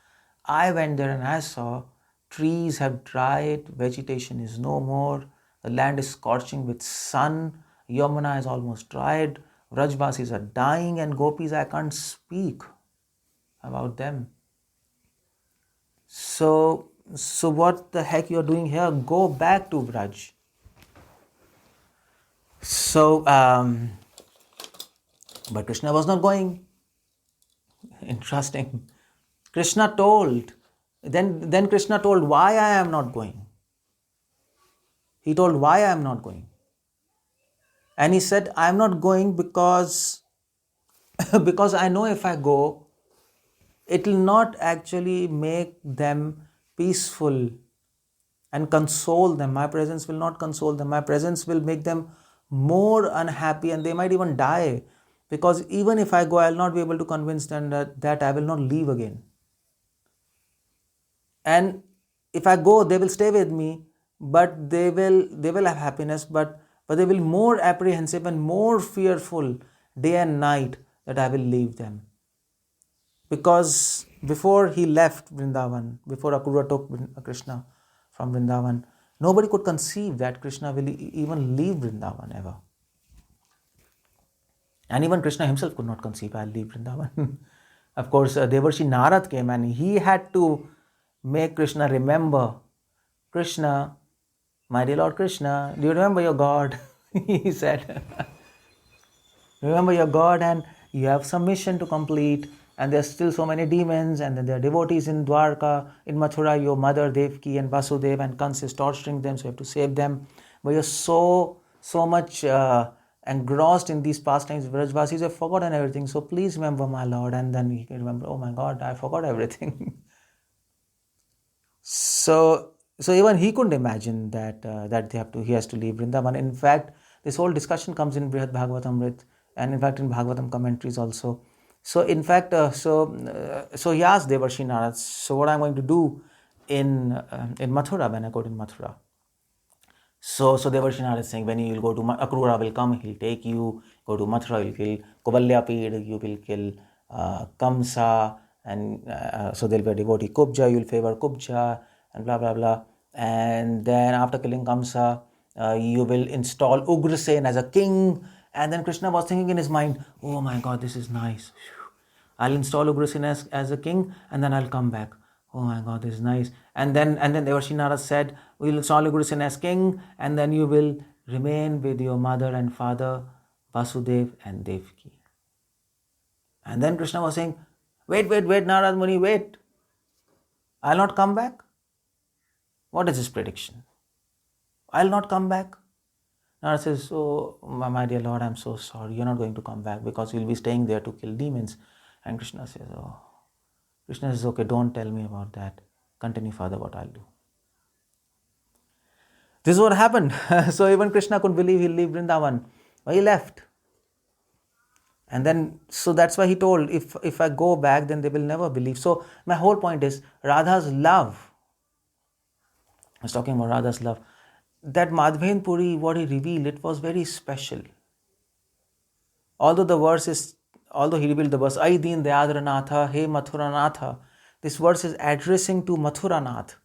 I went there and I saw trees have dried, vegetation is no more, the land is scorching with sun, Yamuna is almost dried, Vrajvasis are dying, and Gopis, I can't speak about them. So what the heck you're doing here? Go back to Vraj. So, but Krishna was not going. Interesting. Krishna told, then Krishna told why I am not going. He told why I am not going. And he said, I am not going because I know if I go, it will not actually make them peaceful and console them. My presence will not console them. My presence will make them more unhappy, and they might even die. Because even if I go, I will not be able to convince them that I will not leave again. And if I go, they will stay with me, but they will have happiness, but they will be more apprehensive and more fearful day and night that I will leave them. Because before he left Vrindavan, before Akrura took Krishna from Vrindavan, nobody could conceive that Krishna will even leave Vrindavan ever. And even Krishna himself could not conceive, I'll leave Vrindavan. Of course, Devarshi Narad came and he had to make Krishna remember, Krishna, my dear Lord Krishna, do you remember your God? He said, remember your God, and you have some mission to complete, and there are still so many demons, and then there are devotees in Dwarka, in Mathura, your mother Devki and Vasudev and Kans is torturing them, so you have to save them. But you're so much engrossed in these pastimes, Vrajvasis have forgotten everything, so please remember my Lord. And then he can remember, oh my God, I forgot everything. So even he couldn't imagine that he has to leave Vrindavan. In fact, this whole discussion comes in Brihad Bhagavatamrit, and in fact in Bhagavatam commentaries also. So in fact, so he asked Devarshi Narad, so what I'm going to do in Mathura when I go to Mathura? So Devarshi Narad is saying, when you will go to Akrura will come, he'll take you, go to Mathura, you'll kill Kovalyapid, you will kill Kamsa, and so there'll be a devotee Kubja, you'll favor Kubja, and blah blah blah. And then after killing Kamsa, you will install Ugrasen as a king. And then Krishna was thinking in his mind, oh my God, this is nice. I'll install Ugrasen as a king, and then I'll come back. Oh my God, this is nice. And then Devarshi Narad said, we'll install Ugrasen as king, and then you will remain with your mother and father, Vasudev and Devki. And then Krishna was saying, wait, Narad Muni, wait. I'll not come back. What is this prediction? I'll not come back. Narad says, oh, my dear Lord, I'm so sorry. You're not going to come back because you'll be staying there to kill demons. And Krishna says, okay, don't tell me about that. Continue further what I'll do. This is what happened. So even Krishna couldn't believe he'll leave Vrindavan. But he left. And then, so that's why he told, if I go back, then they will never believe. So my whole point is, Radha's love. I was talking about Radha's love. That Madhven Puri, what he revealed, it was very special. Although he revealed the verse, Ai Deen Dayadranaatha, Hey Mathuranaatha, this verse is addressing to Mathuranath,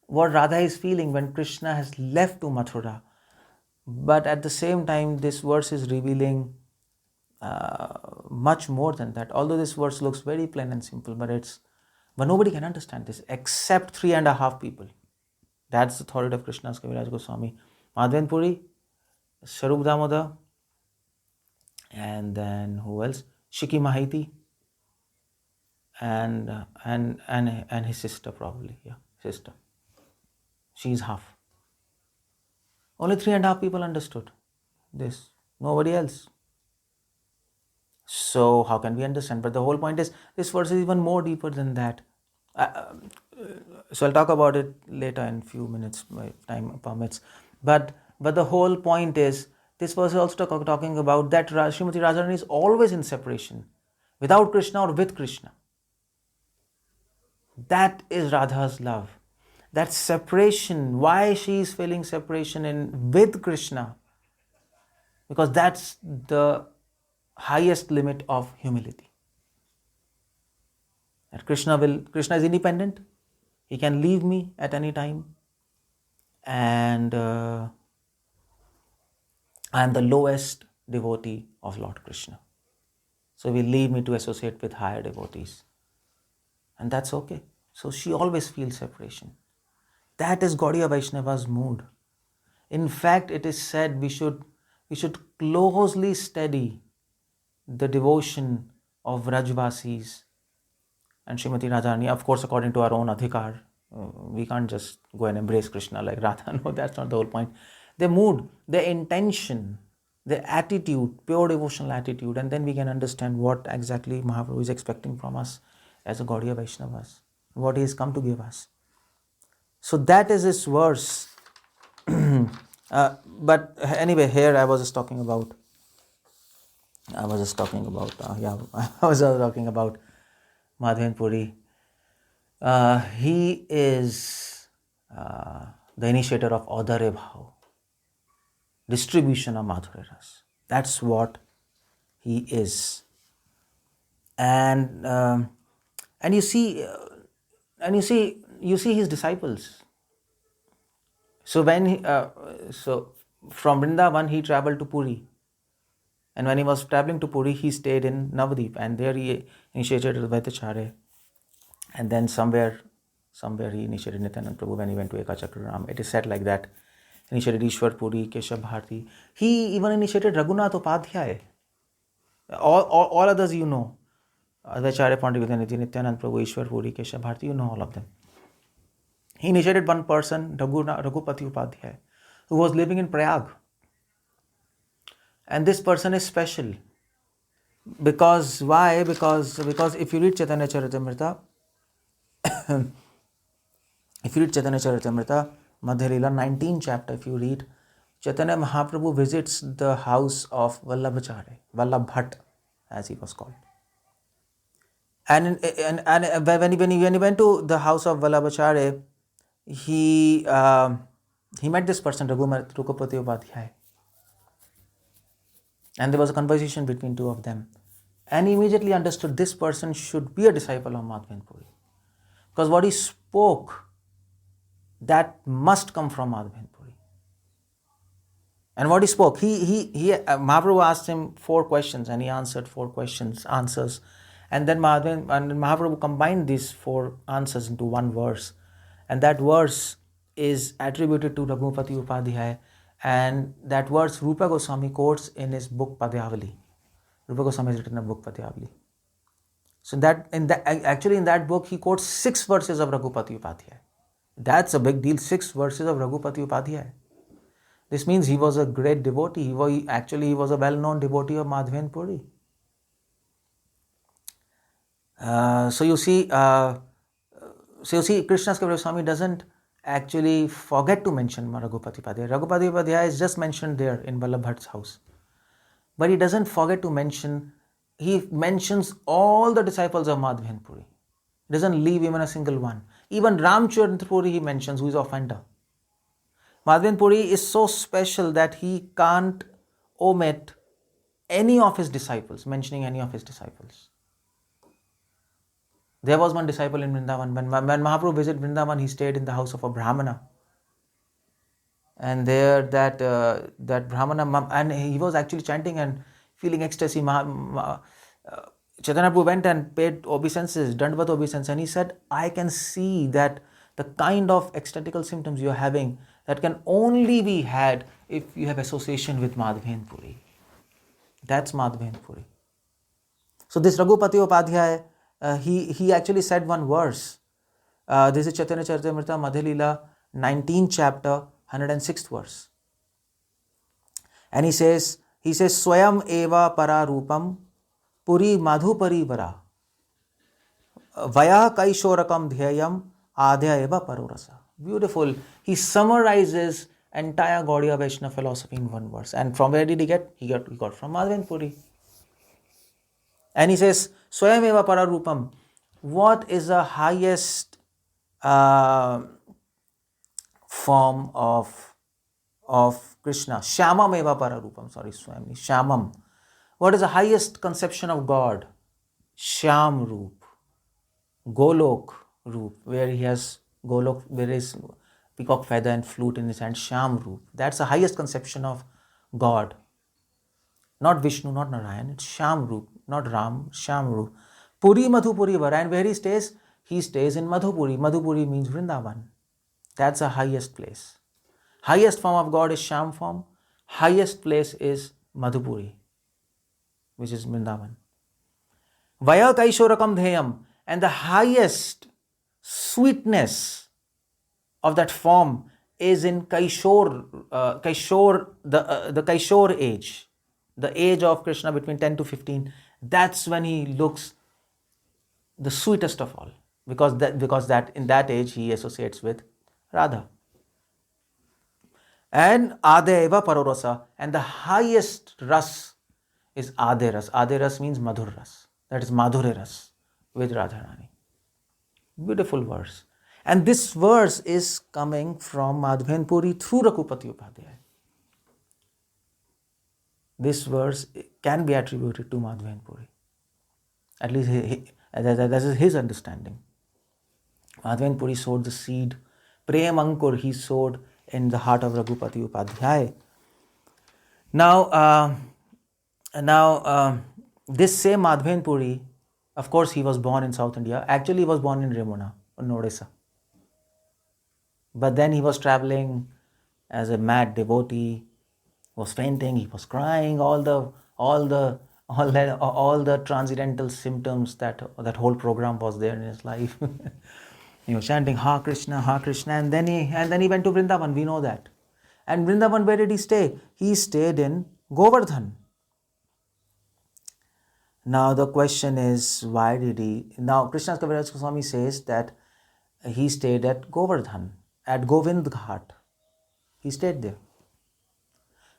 what Radha is feeling when Krishna has left to Mathura. But at the same time, this verse is revealing much more than that. Although this verse looks very plain and simple, but nobody can understand this except 3.5 people. That's the authority of Krishna's Kaviraj Goswami, Madhven Puri, Sarup Damodar, and then who else? Shiki Mahiti, and his sister probably. Yeah, sister. She's half. Only 3.5 people understood this. Nobody else. So how can we understand? But the whole point is, this verse is even more deeper than that. So I'll talk about it later in a few minutes, my time permits. But the whole point is, this verse is also talking about that Srimati Radharani is always in separation, without Krishna or with Krishna. That is Radha's love. That separation, why she is feeling separation with Krishna, because that's the highest limit of humility. That Krishna is independent. He can leave me at any time, and I am the lowest devotee of Lord Krishna. So he will leave me to associate with higher devotees, and that's okay. So she always feels separation. That is Gaudiya Vaishnava's mood. In fact, it is said we should closely study the devotion of Vrajvasis and Srimati Radharani, of course, according to our own adhikar. We can't just go and embrace Krishna like Radha. No, that's not the whole point. Their mood, their intention, their attitude, pure devotional attitude, and then we can understand what exactly Mahaprabhu is expecting from us as a Gaudiya Vaishnavas, what he has come to give us. So that is this verse. But anyway, here I was just talking about Madhven Puri. He is the initiator of Audare Bhav, distribution of Madhurya Ras. That's what he is. And you see his disciples. So from Vrindavan he traveled to Puri, and when he was traveling to Puri, he stayed in Navadip, and there he initiated Advaitacharya, and then somewhere he initiated Nityananda Prabhu when he went to Ekachakra. It is said like that. He initiated Ishwar Puri, Keshav Bharti. He even initiated Raghunath Upadhyay. All others you know. Advaitacharya, Pandit Vidyanidhi, Nityananda Prabhu, Ishwar Puri, Keshav Bharti, you know all of them. He initiated one person, Raghupati Upadhyay, who was living in Prayag. And this person is special. Because why? Because if you read Chaitanya Charitamrita, Madhya Leela, 19th chapter, if you read, Chaitanya Mahaprabhu visits the house of Vallabhacharya, Vallabh Bhatt, as he was called. And when he went to the house of Vallabhacharya, he met this person, Raghupati Upadhyay. And there was a conversation between two of them. And he immediately understood this person should be a disciple of Madhven Puri. Because what he spoke, that must come from Madhven Puri. And what he spoke, Mahaprabhu asked him 4 questions, and he answered 4 answers. And then Mahaprabhu combined these 4 answers into one verse. And that verse is attributed to Raghupati Upadhyay. And that verse Rupa Goswami quotes in his book Padyavali. Rupa Goswami has written a book Padyavali. So in that book he quotes 6 verses of Raghupati Upadhyay. That's a big deal, 6 verses of Raghupati Upadhyay. This means he was a great devotee. He was a well-known devotee of Madhven Puri. So you see, Krishna's Kaviraj Swami doesn't actually forget to mention Raghupati Upadhyay. Raghupati Upadhyay is just mentioned there in Vallabh Bhatt's house. But he doesn't forget to mention, he mentions all the disciples of Madhven Puri. He doesn't leave even a single one. Even Ramchandra Puri he mentions, who is offender. Madhven Puri is so special that he can't omit any of his disciples, mentioning any of his disciples. There was one disciple in Vrindavan. When Mahaprabhu visited Vrindavan, he stayed in the house of a Brahmana. And there that Brahmana, and he was actually chanting, and feeling ecstasy. Chaitanya Prabhu went and paid obeisances, Dandavat obeisance, and he said, I can see that the kind of ecstatical symptoms you're having, that can only be had if you have association with Madhven Puri. That's Madhven Puri. So this Raghupati Upadhyay, he actually said one verse. This is Chaitanya Charitamrita, Madhya Leela, 19th chapter, 106th verse. And he says, Swayam eva para rupam puri madhupari vara vaya kaishorakam dhyayam adhya eva parorasa. Beautiful. He summarizes entire Gaudiya Vaishnava philosophy in one verse. And from where did he get? He got from Madhven Puri. And he says, Swayam eva para rupam. What is the highest form of Krishna? Shyamam eva para rupam. Sorry, Swayam. Shyamam. What is the highest conception of God? Shyam Roop. Golok Roop, where he has Golok, where is peacock feather and flute in his hand. Shyam Roop. That's the highest conception of God. Not Vishnu, not Narayan. It's Shyam Roop, not Ram. Shyam Roop. Puri Madhupuri Vara. And where he stays? He stays in Madhupuri. Madhupuri means Vrindavan. That's the highest place. Highest form of God is Shyam form. Highest place is Madhupuri, which is Vrindavan. Vaya Kaishorakam Dheyam. And the highest sweetness of that form is in Kaishor, the Kaishor age, the age of Krishna between 10 to 15. That's when he looks the sweetest of all, because that in that age he associates with Radha. And Adeva Parorasa, and the highest ras is Ade Ras. Ade Ras means Madhur Ras. That is Madhure Ras with Radharani. Beautiful verse. And this verse is coming from Madhven Puri through Raghupati Upadhyay. This verse can be attributed to Madhven Puri. At least that is his understanding. Madhven Puri sowed the seed. Prem Ankur he sowed in the heart of Raghupati Upadhyay. Now, this same Madhven Puri, of course, he was born in South India. Actually, he was born in Remuna, in Odisha. But then he was traveling as a mad devotee. Was fainting. He was crying. All the transcendental symptoms that whole program was there in his life. He was chanting Ha Krishna, and then he went to Vrindavan. We know that. And Vrindavan, where did he stay? He stayed in Govardhan. Now the question is, why did he? Now Krishnadas Kaviraj Goswami says that he stayed at Govardhan, at Govind Ghat. He stayed there.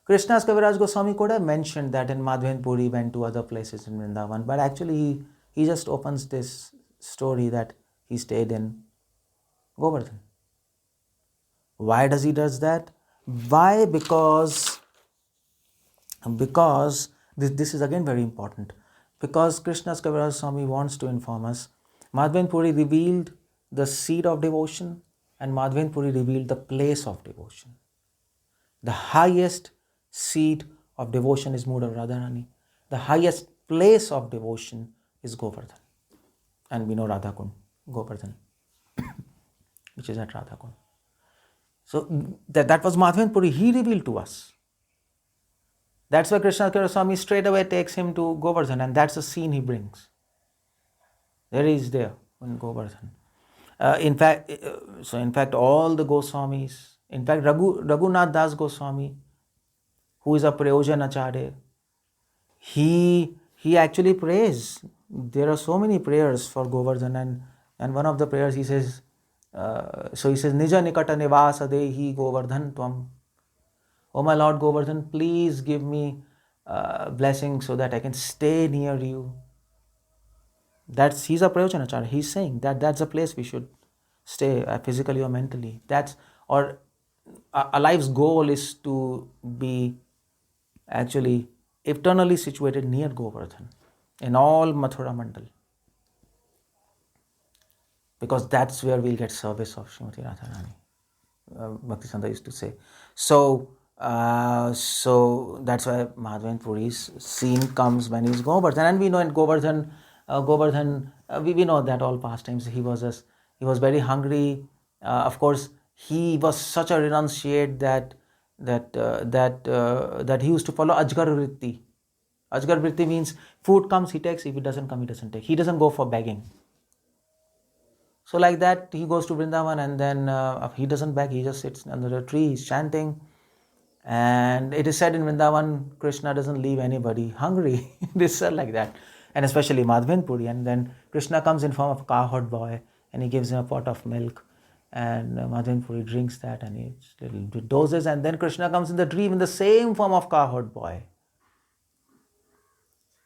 Krishnadas Kaviraj Goswami could have mentioned that in Madhven Puri went to other places in Vrindavan, but actually he just opens this story that he stayed in Govardhan. Why does he does that? Why? Because this is again very important. Because Krishnadas Kaviraj Swami wants to inform us, Madhven Puri revealed the seed of devotion and Madhven Puri revealed the place of devotion. The highest seed of devotion is mood of Radharani. The highest place of devotion is Govardhan. And we know Radhakund, Govardhan, which is at Radhakund. So that was Madhven Puri. He revealed to us. That's why Krishnadas Kaviraj Swami straight away takes him to Govardhan, and that's the scene he brings. There he is there in Govardhan. In fact, all the Goswamis, in fact, Raghunath Das Goswami, who is a Prayojan Acharya, he actually prays. There are so many prayers for Govardhan, and one of the prayers he says, Nija Nikata Nivasa Dehi Govardhan Tvam. Oh my Lord Govardhan, please give me blessing so that I can stay near you. He's a Prayojan Acharya. He's saying that's a place we should stay physically or mentally. A life's goal is to be actually eternally situated near Govardhan in all Mathura Mandal. Because that's where we'll get service of Srimati Radharani. Bhakti Santa used to say. So So that's why Madhavan Puri's scene comes when he's Govardhan, and we know in Govardhan, we know that all pastimes. He was very hungry. Of course, he was such a renunciate that he used to follow Ajgar Vritti. Ajgar Vritti means food comes, he takes. If it doesn't come, he doesn't take. He doesn't go for begging. So like that, he goes to Vrindavan, and then he doesn't beg. He just sits under a tree, he's chanting. And it is said in Vrindavan, Krishna doesn't leave anybody hungry. It is said like that. And especially Madhavan Puri. And then Krishna comes in form of a cowherd boy, and he gives him a pot of milk. And Madhavan Puri drinks that, and he little doses. And then Krishna comes in the dream in the same form of cowherd boy.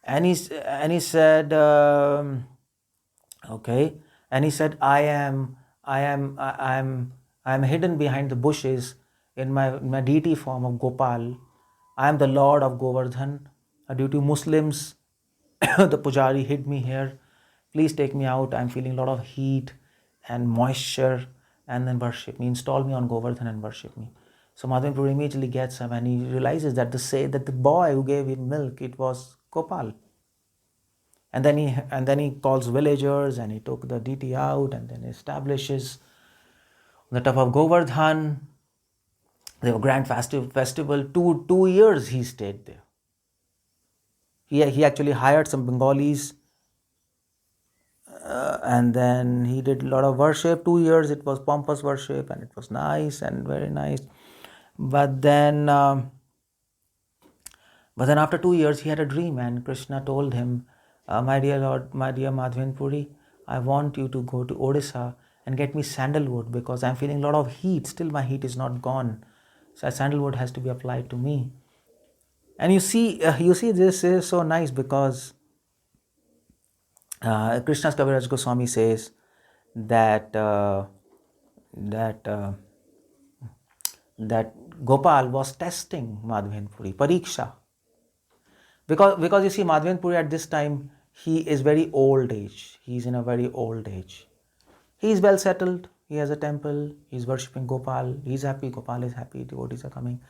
And he said, okay. And he said, I am hidden behind the bushes in my deity form of Gopal. I am the Lord of Govardhan. Due to Muslims, the Pujari hid me here. Please take me out. I'm feeling a lot of heat and moisture, and then worship me. Install me on Govardhan and worship me. So Madhavan Puri immediately gets up, and he realizes that the boy who gave him milk, it was Gopal. And then he calls villagers, and he took the deity out, and then establishes on the top of Govardhan. There was a grand festival. Two years he stayed there. He actually hired some Bengalis, and then he did a lot of worship. 2 years it was pompous worship, and it was nice and very nice. But then after 2 years he had a dream, and Krishna told him, my dear Lord, my dear Madhavan Puri, I want you to go to Odisha and get me sandalwood, because I'm feeling a lot of heat. Still my heat is not gone. So sandalwood has to be applied to me. And you see this is so nice, because Krishna's Kaviraj Goswami says that Gopal was testing Madhavan Puri, Pariksha. Because you see, Madhavan Puri at this time, he is very old age. He's in a very old age. He is well settled. He has a temple. He's worshipping Gopal. He's happy. Gopal is happy. Devotees are coming.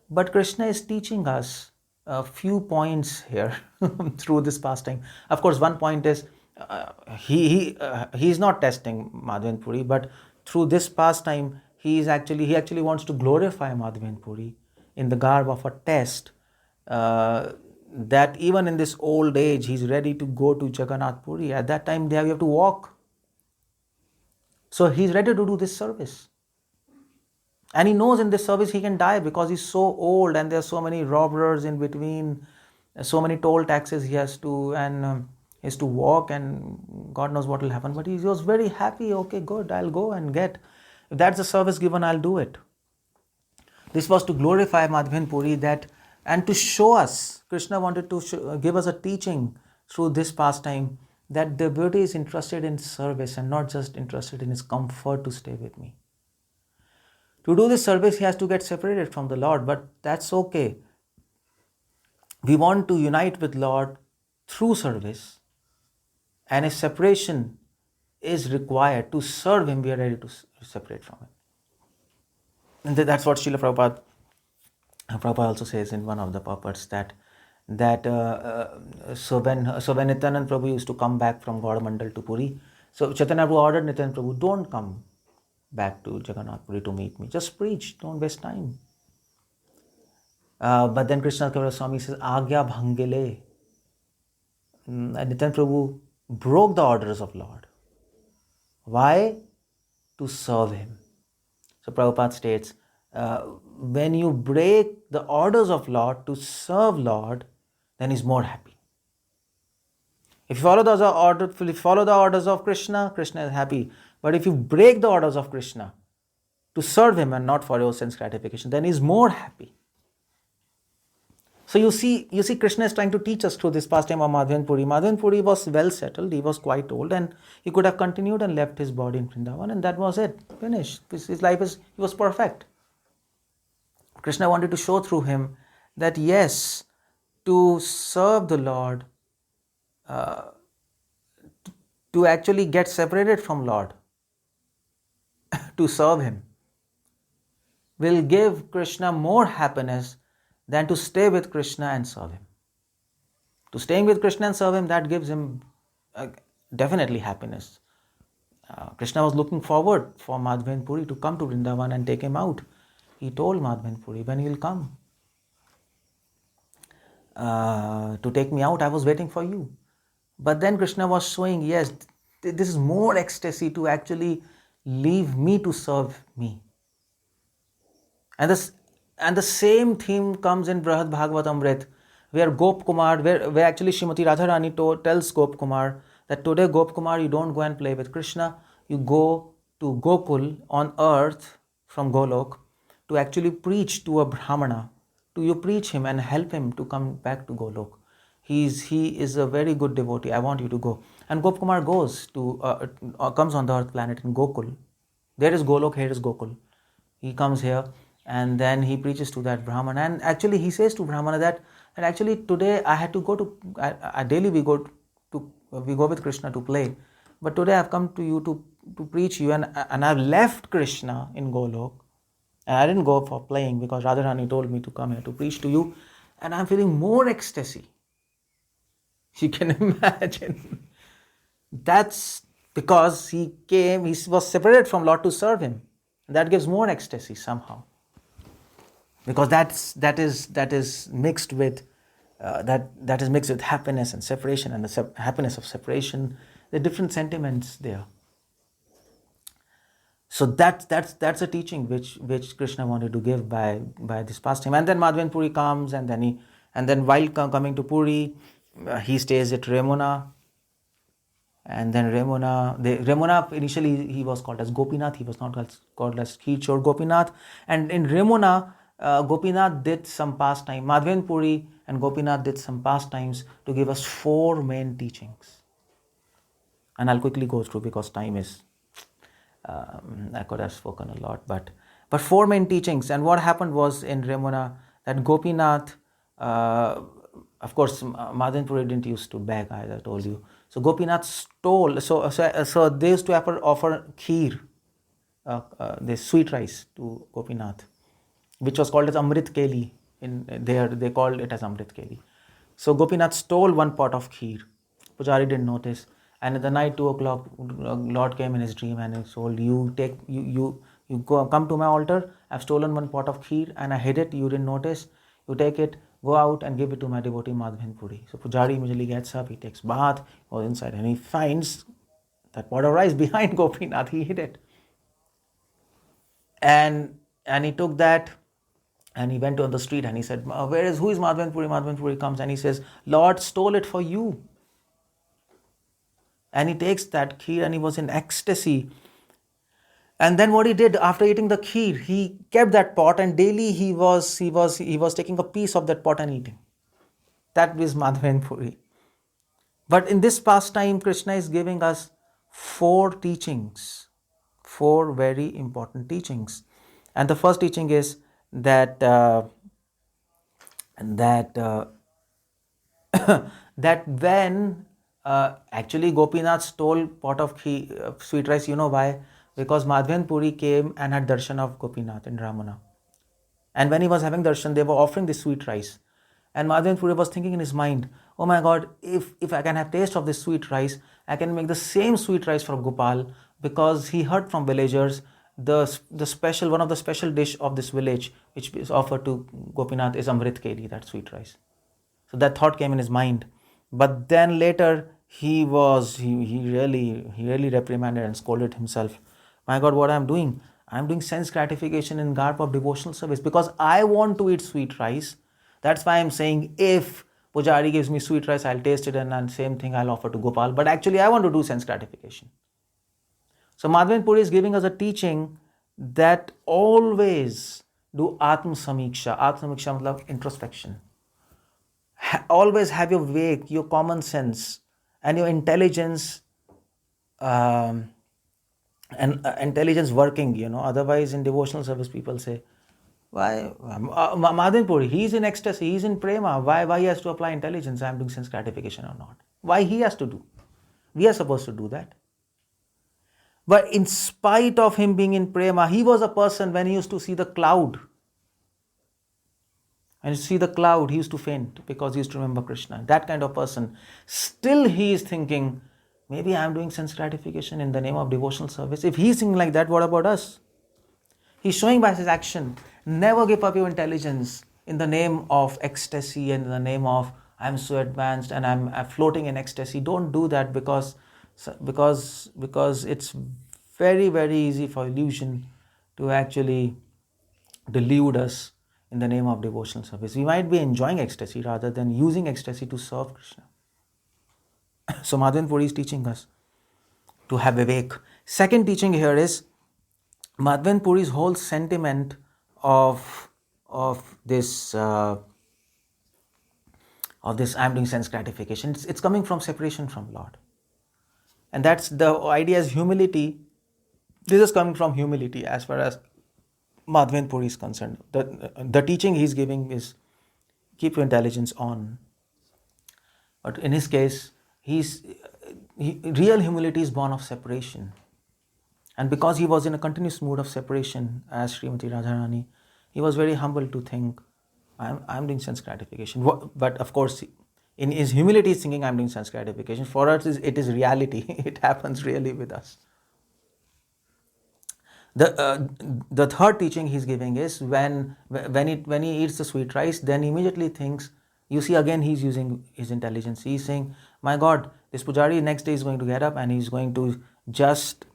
But Krishna is teaching us a few points here through this pastime. Of course, one point is he is not testing Madhavan Puri, but through this pastime, he actually wants to glorify Madhavan Puri in the garb of a test. That even in this old age, he's ready to go to Jagannath Puri. At that time, there you have to walk. So he's ready to do this service. And he knows in this service he can die, because he's so old, and there are so many robbers in between, so many toll taxes he has to, and he has to walk, and God knows what will happen. But he was very happy. Okay, good, I'll go and get. If that's the service given, I'll do it. This was to glorify Madhavan Puri, and to show us, Krishna wanted to give us a teaching through this pastime, that the devotee is interested in service and not just interested in his comfort to stay with me. To do this service, he has to get separated from the Lord, but that's okay. We want to unite with Lord through service, and if separation is required to serve him, we are ready to separate from him. And that's what Srila Prabhupada also says in one of the purports, that so when Nityananda Prabhu used to come back from Gaudamandal to Puri, so Chaitanya Prabhu ordered Nityananda Prabhu, don't come back to Jagannath Puri to meet me. Just preach, don't waste time. But then Krishna Kaviraj Swami says, Agya Bhangile. Nityananda Prabhu broke the orders of Lord. Why? To serve him. So Prabhupada states, when you break the orders of Lord to serve Lord, then he's more happy. If you follow the orders of Krishna, Krishna is happy. But if you break the orders of Krishna to serve him and not for your sense gratification, then he's more happy. So you see, Krishna is trying to teach us through this pastime of Madhavan Puri. Madhavan Puri was well settled. He was quite old, and he could have continued and left his body in Vrindavan, and that was it. Finished. His life he was perfect. Krishna wanted to show through him that yes, to serve the Lord, to actually get separated from Lord, to serve him, will give Krishna more happiness than to stay with Krishna and serve him. To staying with Krishna and serve him, that gives him definitely happiness. Krishna was looking forward for Madhven Puri to come to Vrindavan and take him out. He told Madhven Puri, when he will come to take me out, I was waiting for you. But then Krishna was showing, yes, this is more ecstasy to actually leave me to serve me. And the same theme comes in Brihad Bhagavatamrit, where Gop Kumar, where actually Srimati Radharani tells Gop Kumar that today, Gop Kumar, you don't go and play with Krishna, you go to Gokul on earth from Golok to actually preach to a Brahmana. You preach him and help him to come back to Golok. He is a very good devotee. I want you to go. And Gop Kumar goes to comes on the earth planet in Gokul. There is Golok, here is Gokul. He comes here and then he preaches to that Brahmana. And actually he says to Brahmana that actually today I had to go to daily we go with Krishna to play, but today I've come to you to preach you, and I've left Krishna in Golok. And I didn't go for playing because Radharani told me to come here to preach to you, and I'm feeling more ecstasy. You can imagine. That's because he was separated from Lord to serve him. That gives more ecstasy somehow. Because that is mixed with that is mixed with happiness and separation, and the happiness of separation. There are different sentiments there. So that's a teaching which Krishna wanted to give by this pastime. And then Madhven Puri comes, and then while coming to Puri, he stays at Remuna. And then Remuna initially he was called as Gopinath. He was not called as Kirchor Gopinath. And in Remuna, Gopinath did some pastime. Madhven Puri and Gopinath did some pastimes to give us 4 main teachings. And I'll quickly go through because time is. I could have spoken a lot, but 4 main teachings. And what happened was in Remuna that Gopinath, of course, Madhven Puri didn't used to beg, as I told you. So Gopinath stole. So they used to offer kheer, this sweet rice to Gopinath, which was called as Amrit Keli. They called it as Amrit Keli. So Gopinath stole 1 pot of kheer. Pujari didn't notice. And at the night, 2 o'clock, Lord came in his dream and he told, you come to my altar. I've stolen 1 pot of kheer and I hid it. You didn't notice. You take it, go out and give it to my devotee Madhven Puri. So Pujari immediately gets up. He takes bath, goes inside, and he finds that pot of rice behind Gopinath. He hid it. And he took that and he went on the street and he said, who is Madhven Puri? Madhven Puri comes and he says, Lord stole it for you. And he takes that kheer and he was in ecstasy. And then what he did after eating the kheer, he kept that pot and daily he was taking a piece of that pot and eating. That was Madhven Puri. But in this pastime, Krishna is giving us 4 teachings, 4 very important teachings. And the first teaching is that when actually Gopinath stole pot of sweet rice, you know why? Because Madhven Puri came and had darshan of Gopinath in Ramana. And when he was having darshan, they were offering this sweet rice. And Madhven Puri was thinking in his mind, oh my God, if I can have taste of this sweet rice, I can make the same sweet rice for Gopal, because he heard from villagers one of the special dish of this village which is offered to Gopinath is Amrit Keli, that sweet rice. So that thought came in his mind. But then later he really reprimanded and scolded himself. My God, what I'm doing? I'm doing sense gratification in garb of devotional service because I want to eat sweet rice. That's why I'm saying if Pujari gives me sweet rice, I'll taste it and same thing I'll offer to Gopal. But actually I want to do sense gratification. So Madhven Puri is giving us a teaching that always do Atma Samiksha. Atma Samiksha means introspection. Always have your vivek, your common sense and your intelligence intelligence working, Otherwise in devotional service people say, why Madhven Puri, he's in ecstasy, he's in prema, why he has to apply intelligence? I'm doing sense gratification or not? Why he has to do? We are supposed to do that. But in spite of him being in prema, he was a person when he used to see the cloud. And you see the cloud, he used to faint because he used to remember Krishna. That kind of person. Still he is thinking, maybe I am doing sense gratification in the name of devotional service. If he's thinking like that, what about us? He's showing by his action, never give up your intelligence in the name of ecstasy and in the name of I'm so advanced and I'm floating in ecstasy. Don't do that because it's very, very easy for illusion to actually delude us in the name of devotional service. We might be enjoying ecstasy rather than using ecstasy to serve Krishna. So Madhavan Puri is teaching us to have vivek. Second teaching here is Madhavan Puri's whole sentiment of this I'm doing sense gratification. It's coming from separation from Lord, and that's the idea is humility. This is coming from humility as far as Madhavan Puri is concerned. The teaching he's giving is keep your intelligence on. But in his case, real humility is born of separation. And because he was in a continuous mood of separation as Srimati Radharani, he was very humble to think, I'm doing sense gratification. But of course, in his humility, he's thinking, I'm doing sense gratification. For us, it is reality. It happens really with us. The third teaching he's giving is when he eats the sweet rice, then immediately thinks, you see again he's using his intelligence. He's saying, my God, this pujari next day is going to get up and he's going to just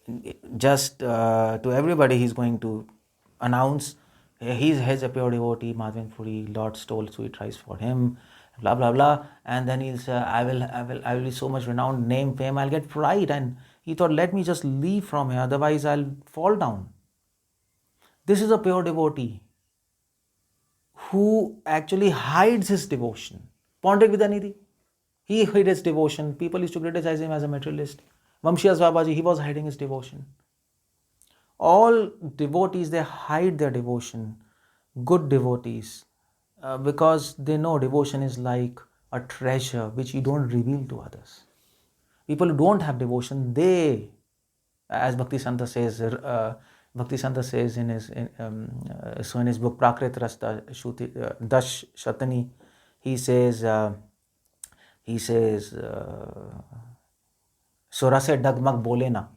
to everybody he's going to announce he's a pure devotee, Madhavan Puri, Lord stole sweet rice for him, blah blah blah, and then he'll say, I will be so much renowned, name, fame, I'll get pride. And he thought, let me just leave from here, otherwise I'll fall down. This is a pure devotee who actually hides his devotion. Pandit Vidyanidhi, he hid his devotion. People used to criticize him as a materialist. Vamshiyas Babaji, he was hiding his devotion. All devotees, they hide their devotion. Good devotees, because they know devotion is like a treasure which you don't reveal to others. People who don't have devotion, they, as Bhaktisanta says in his book Prakrit Rasta Dash Shatani, he says Surase Dagmag Bolena,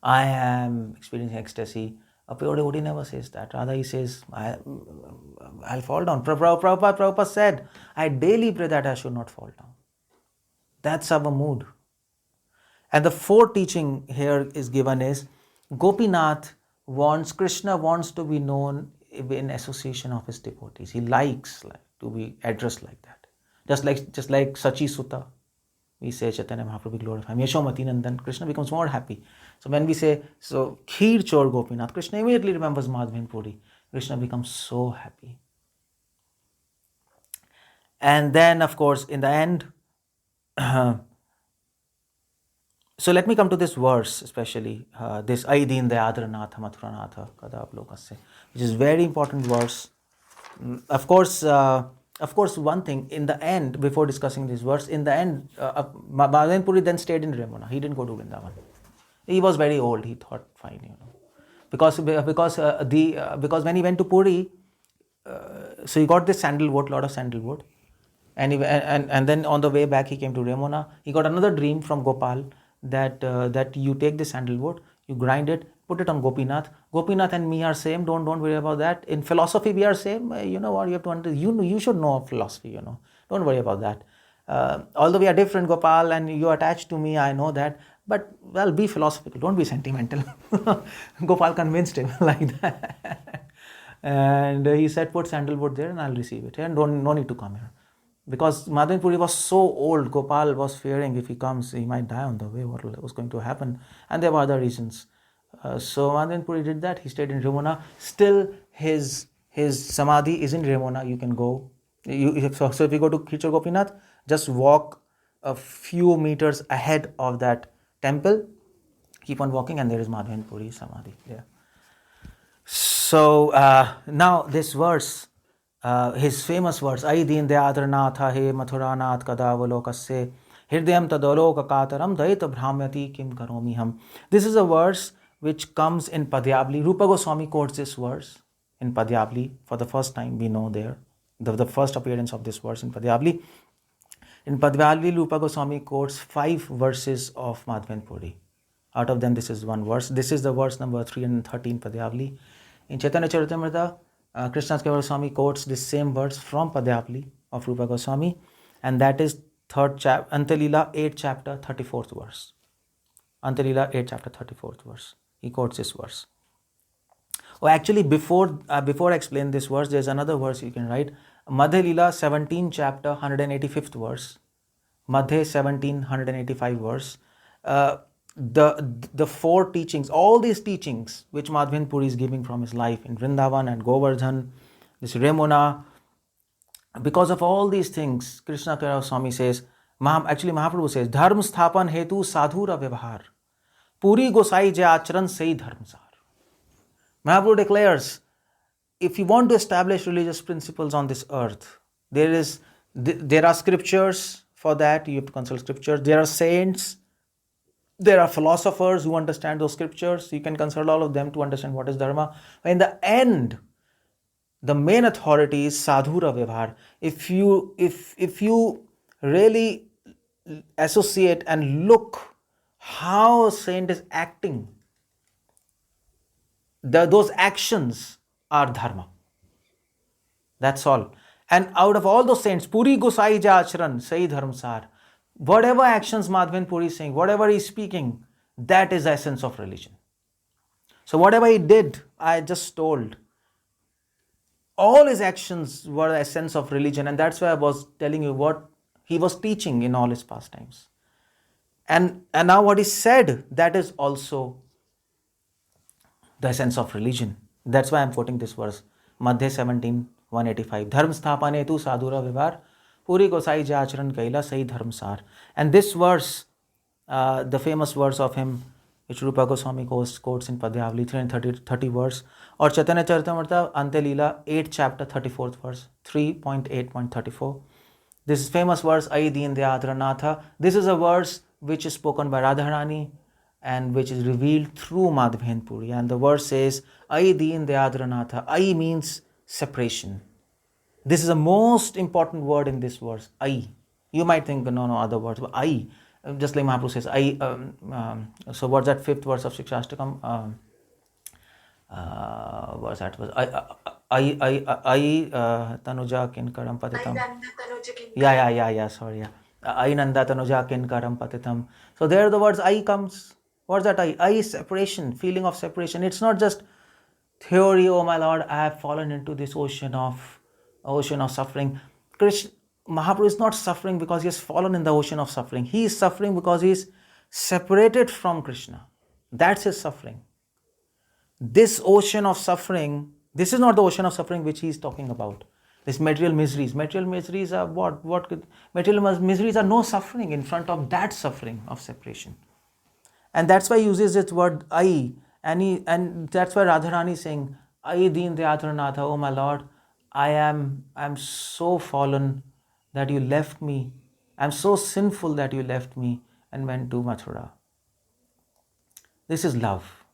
I am experiencing ecstasy. A pure devotee never says that. Rather, he says, I'll fall down. Prabhupada said, I daily pray that I should not fall down. That's our mood. And the fourth teaching here is given is, Krishna wants to be known in association of his devotees. He likes to be addressed like that. Just like Sachi Sutta. We say Chaitanya Mahaprabhu glorified. Yashomati Nandan, Krishna becomes more happy. So when we say, so Kheer Chor Gopinath, Krishna immediately remembers Madhavan Puri. Krishna becomes so happy. And then, of course, in the end, so let me come to this verse, especially this Ai Deen Dayadranatha Mathuranatha Kadavlokasya, which is very important verse. Of course, one thing, in the end, before discussing this verse, in the end, Madhavan Puri then stayed in Ramona. He didn't go to Vrindavan. He was very old. He thought, fine, because when he went to Puri, so he got this sandalwood, lot of sandalwood, and then on the way back he came to Ramona. He got another dream from Gopal that you take the sandalwood, you grind it, put it on Gopinath. Gopinath and me are same. Don't worry about that. In philosophy, we are same. You know what? You have to understand. You should know philosophy. Don't worry about that. Although we are different, Gopal, and you are attached to me, I know that. But well, be philosophical. Don't be sentimental. Gopal convinced him like that, and he said, "Put sandalwood there, and I'll receive it. And no need to come here." Because Madhavan Puri was so old, Gopal was fearing if he comes, he might die on the way. What was going to happen? And there were other reasons. So Madhavan Puri did that. He stayed in Ramona. Still, his samadhi is in Ramona. You can go. So if you go to Kheer Chor Gopinath, just walk a few meters ahead of that temple. Keep on walking, and there is Madhavan Puri samadhi there. So now this verse, his famous verse, Ai Deen Dayadranatha He Mathuranath Kadavalokasya. Hirdayam tadaloka kataram daita bhramyati kim karomi ham. This is a verse which comes in Padyavali. Rupa Goswami quotes this verse in Padyavali for the first time. We know there the first appearance of this verse in Padyavali. In Padyavali, Rupa Goswami quotes 5 verses of Madhven Puri. Out of them, this is one verse. This is the verse number 313 Padyavali. In Chaitanya Charitamrita, Krishnadas Kaviraj Swami quotes this same verse from Padyavali of Rupa Goswami, and that is Antalila 8 chapter 34th verse. Antalila 8 chapter 34th verse. He quotes this verse. Oh, actually, before I explain this verse, there's another verse you can write. Madhya Lila 17 chapter 185th verse. Madhya 17 185 verse. The 4 teachings, all these teachings which Madhven Puri is giving from his life in Vrindavan and Govardhan, this Remuna, because of all these things, Krishna Kaviraj Swami says, Mahaprabhu says, Dharm sthapan hetu sadhura vyavahar, Puri gosai je acharan sei dharmsar. Mahaprabhu declares, if you want to establish religious principles on this earth, there are scriptures for that. You have to consult scriptures. There are saints. There are philosophers who understand those scriptures. You can consult all of them to understand what is dharma. In the end, the main authority is sadhura vyavahar. If you really associate and look how a saint is acting, those actions are dharma. That's all. And out of all those saints, Puri Gosai Ja Acharan, Sai Dharmsar, whatever actions Madhven Puri is saying, whatever he is speaking, that is the essence of religion. So whatever he did, I just told, all his actions were the essence of religion, and that's why I was telling you what he was teaching in all his pastimes. And now what he said, that is also the essence of religion. That's why I'm quoting this verse, Madhya 17, 185. Dharm sthapane tu sadhura vyavahar, Puri gosai ja acharan kaila sai dharmsar. And this verse, the famous verse of him, which Rupa Goswami quotes in Padyavali, 330 verse, or Chaitanya Charitamrita, Ante Leela, 8 chapter 34th verse, 3.8.34. This famous verse, Ai Deen Dayadra Natha, this is a verse which is spoken by Radharani and which is revealed through Madhven Puri. And the verse says, Ai Deen Dayadra Natha. Ai means separation. This is the most important word in this verse, Ai. You might think, no other words, but Ai. Just like Mahaprabhu says, Ai. So what's that 5th verse of Shikshashtakam? What's that verse? Ai Tanuja Kinkaram Patitam. Yeah, sorry. Ai Nanda Tanuja Kinkaram Patitam. So there the words Ai comes. What's that Ai? Ai is separation, feeling of separation. It's not just theory, oh my Lord, I have fallen into this ocean of suffering. Mahaprabhu is not suffering because he has fallen in the ocean of suffering. He is suffering because he is separated from Krishna. That's his suffering. This ocean of suffering, this is not the ocean of suffering which he is talking about. This material miseries. Material miseries are what? Material miseries are no suffering in front of that suffering of separation. And that's why he uses this word Ai. And that's why Radharani is saying, Ai Deen Dayadra Natha, oh my Lord, I am so fallen that you left me. I'm so sinful that you left me and went to Mathura. This is love.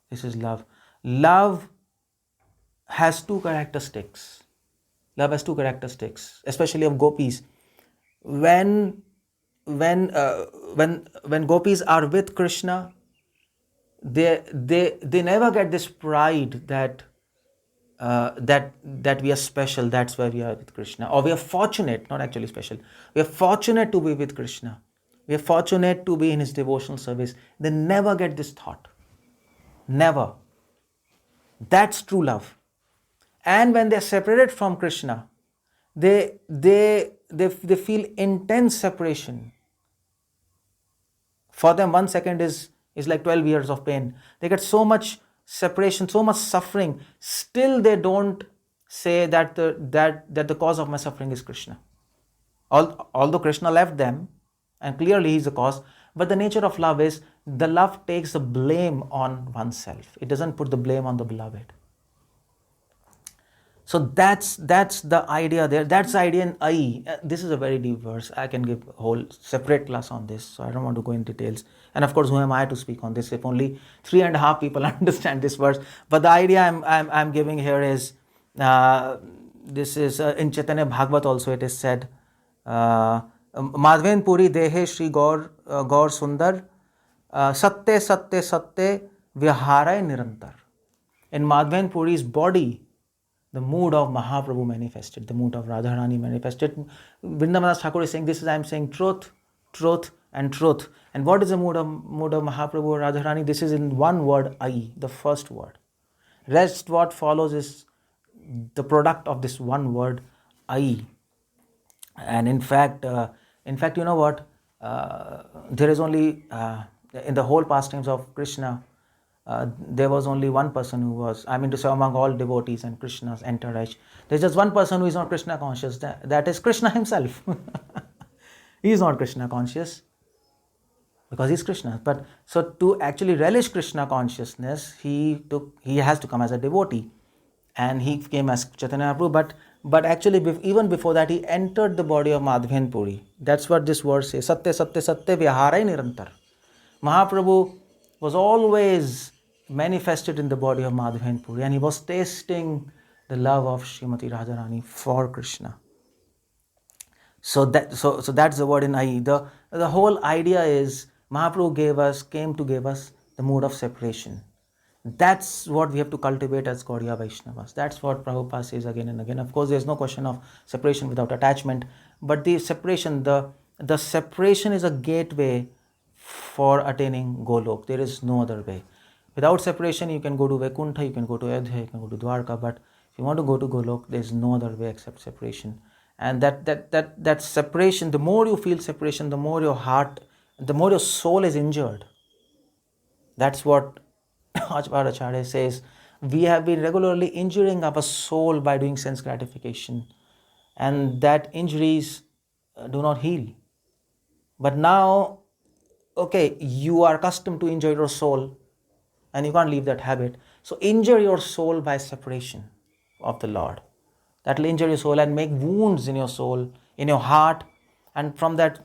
Love has 2 characteristics. Love has 2 characteristics, especially of gopis. When gopis are with Krishna, they never get this pride that we are special, that's why we are with Krishna. Or we are fortunate, not actually special. We are fortunate to be with Krishna. We are fortunate to be in his devotional service. They never get this thought. Never. That's true love. And when they are separated from Krishna, they feel intense separation. For them, 1 second is like 12 years of pain. They get so much separation, so much suffering. Still, they don't say that the cause of my suffering is Krishna. Although Krishna left them, and clearly he is the cause, but the nature of love is the love takes the blame on oneself. It doesn't put the blame on the beloved. So that's the idea there. That's the idea in Ai. This is a very deep verse. I can give a whole separate class on this, so I don't want to go in details. And of course, who am I to speak on this if only 3.5 people understand this verse? But the idea I'm giving here is this is in Chaitanya Bhagavat also it is said, Madhven Puri Dehe Shri Gaur Sundar Satya Satya Satya Viharay Nirantar. In Madhven Puri's body, the mood of Mahaprabhu manifested, the mood of Radharani manifested. Vrindavan Thakur is saying, this is, I am saying truth, truth and truth. And what is the mood of Mahaprabhu or Radharani? This is in one word, Ai, the first word. Rest what follows is the product of this one word, Ai. And in fact, you know what? There is only, in the whole pastimes of Krishna, there was only one person who was, I mean to say, among all devotees and Krishna's entourage, there's just one person who is not Krishna conscious, that is Krishna himself. He is not Krishna conscious because he's Krishna. But so to actually relish Krishna consciousness, he has to come as a devotee, and he came as Chaitanya Mahaprabhu. But actually, even before that, he entered the body of Madhven Puri. That's what this verse says. Satya Satya Satya Viharay Nirantar. Mahaprabhu was always manifested in the body of Madhven Puri, and he was tasting the love of Srimati Radharani for Krishna. So that's the word in Ai. The whole idea is Mahaprabhu came to give us the mood of separation. That's what we have to cultivate as Gaudiya Vaishnavas. That's what Prabhupada says again and again. Of course, there's no question of separation without attachment, but the separation is a gateway for attaining Golok. There is no other way. Without separation, you can go to Vaikuntha, you can go to Ayodhya, you can go to Dwarka, but if you want to go to Golok, there is no other way except separation. And that separation, the more you feel separation, the more your soul is injured. That's what Ajvar Acharya says. We have been regularly injuring our soul by doing sense gratification, and that injuries do not heal. But now, okay, you are accustomed to injure your soul, and you can't leave that habit. So injure your soul by separation of the Lord. That will injure your soul and make wounds in your soul, in your heart, and from that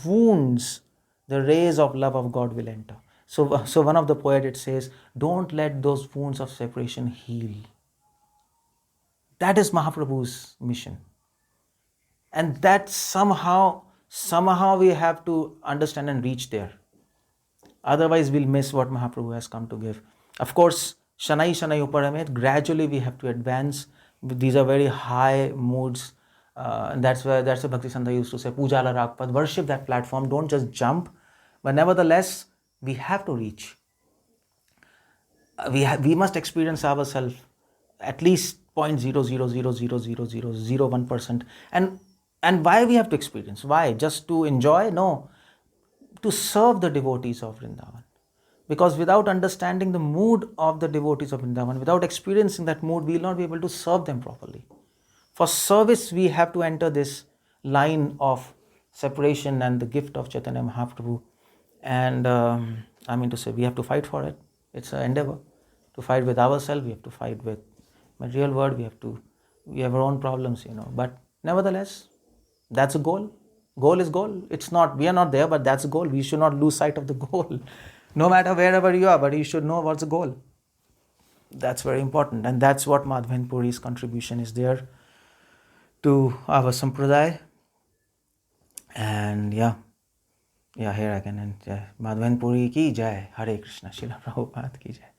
wounds, the rays of love of God will enter. So one of the poets, it says, don't let those wounds of separation heal. That is Mahaprabhu's mission. And that somehow we have to understand and reach there. Otherwise, we'll miss what Mahaprabhu has come to give. Of course, Shanai Shanai Uparamet, gradually we have to advance. These are very high moods. And that's what Bhakti Santa used to say, Pujala Ragpad, worship that platform, don't just jump. But nevertheless, we have to reach. We must experience ourselves at least 0.0000001%. And why we have to experience? Why? Just to enjoy? No. To serve the devotees of Vrindavan. Because without understanding the mood of the devotees of Vrindavan, without experiencing that mood, we will not be able to serve them properly. For service, we have to enter this line of separation and the gift of Chaitanya Mahaprabhu. And I mean to say, we have to fight for it. It's an endeavor to fight with ourselves. We have to fight with material world. We have our own problems, But nevertheless, that's a goal. Goal is goal. It's not, we are not there, but that's a goal. We should not lose sight of the goal. No matter wherever you are, but you should know what's the goal. That's very important. And that's what Madhven Puri's contribution is there to our Sampradaya. And here I can end. Madhven Puri ki jai. Hare Krishna. Srila Prabhupada ki jai.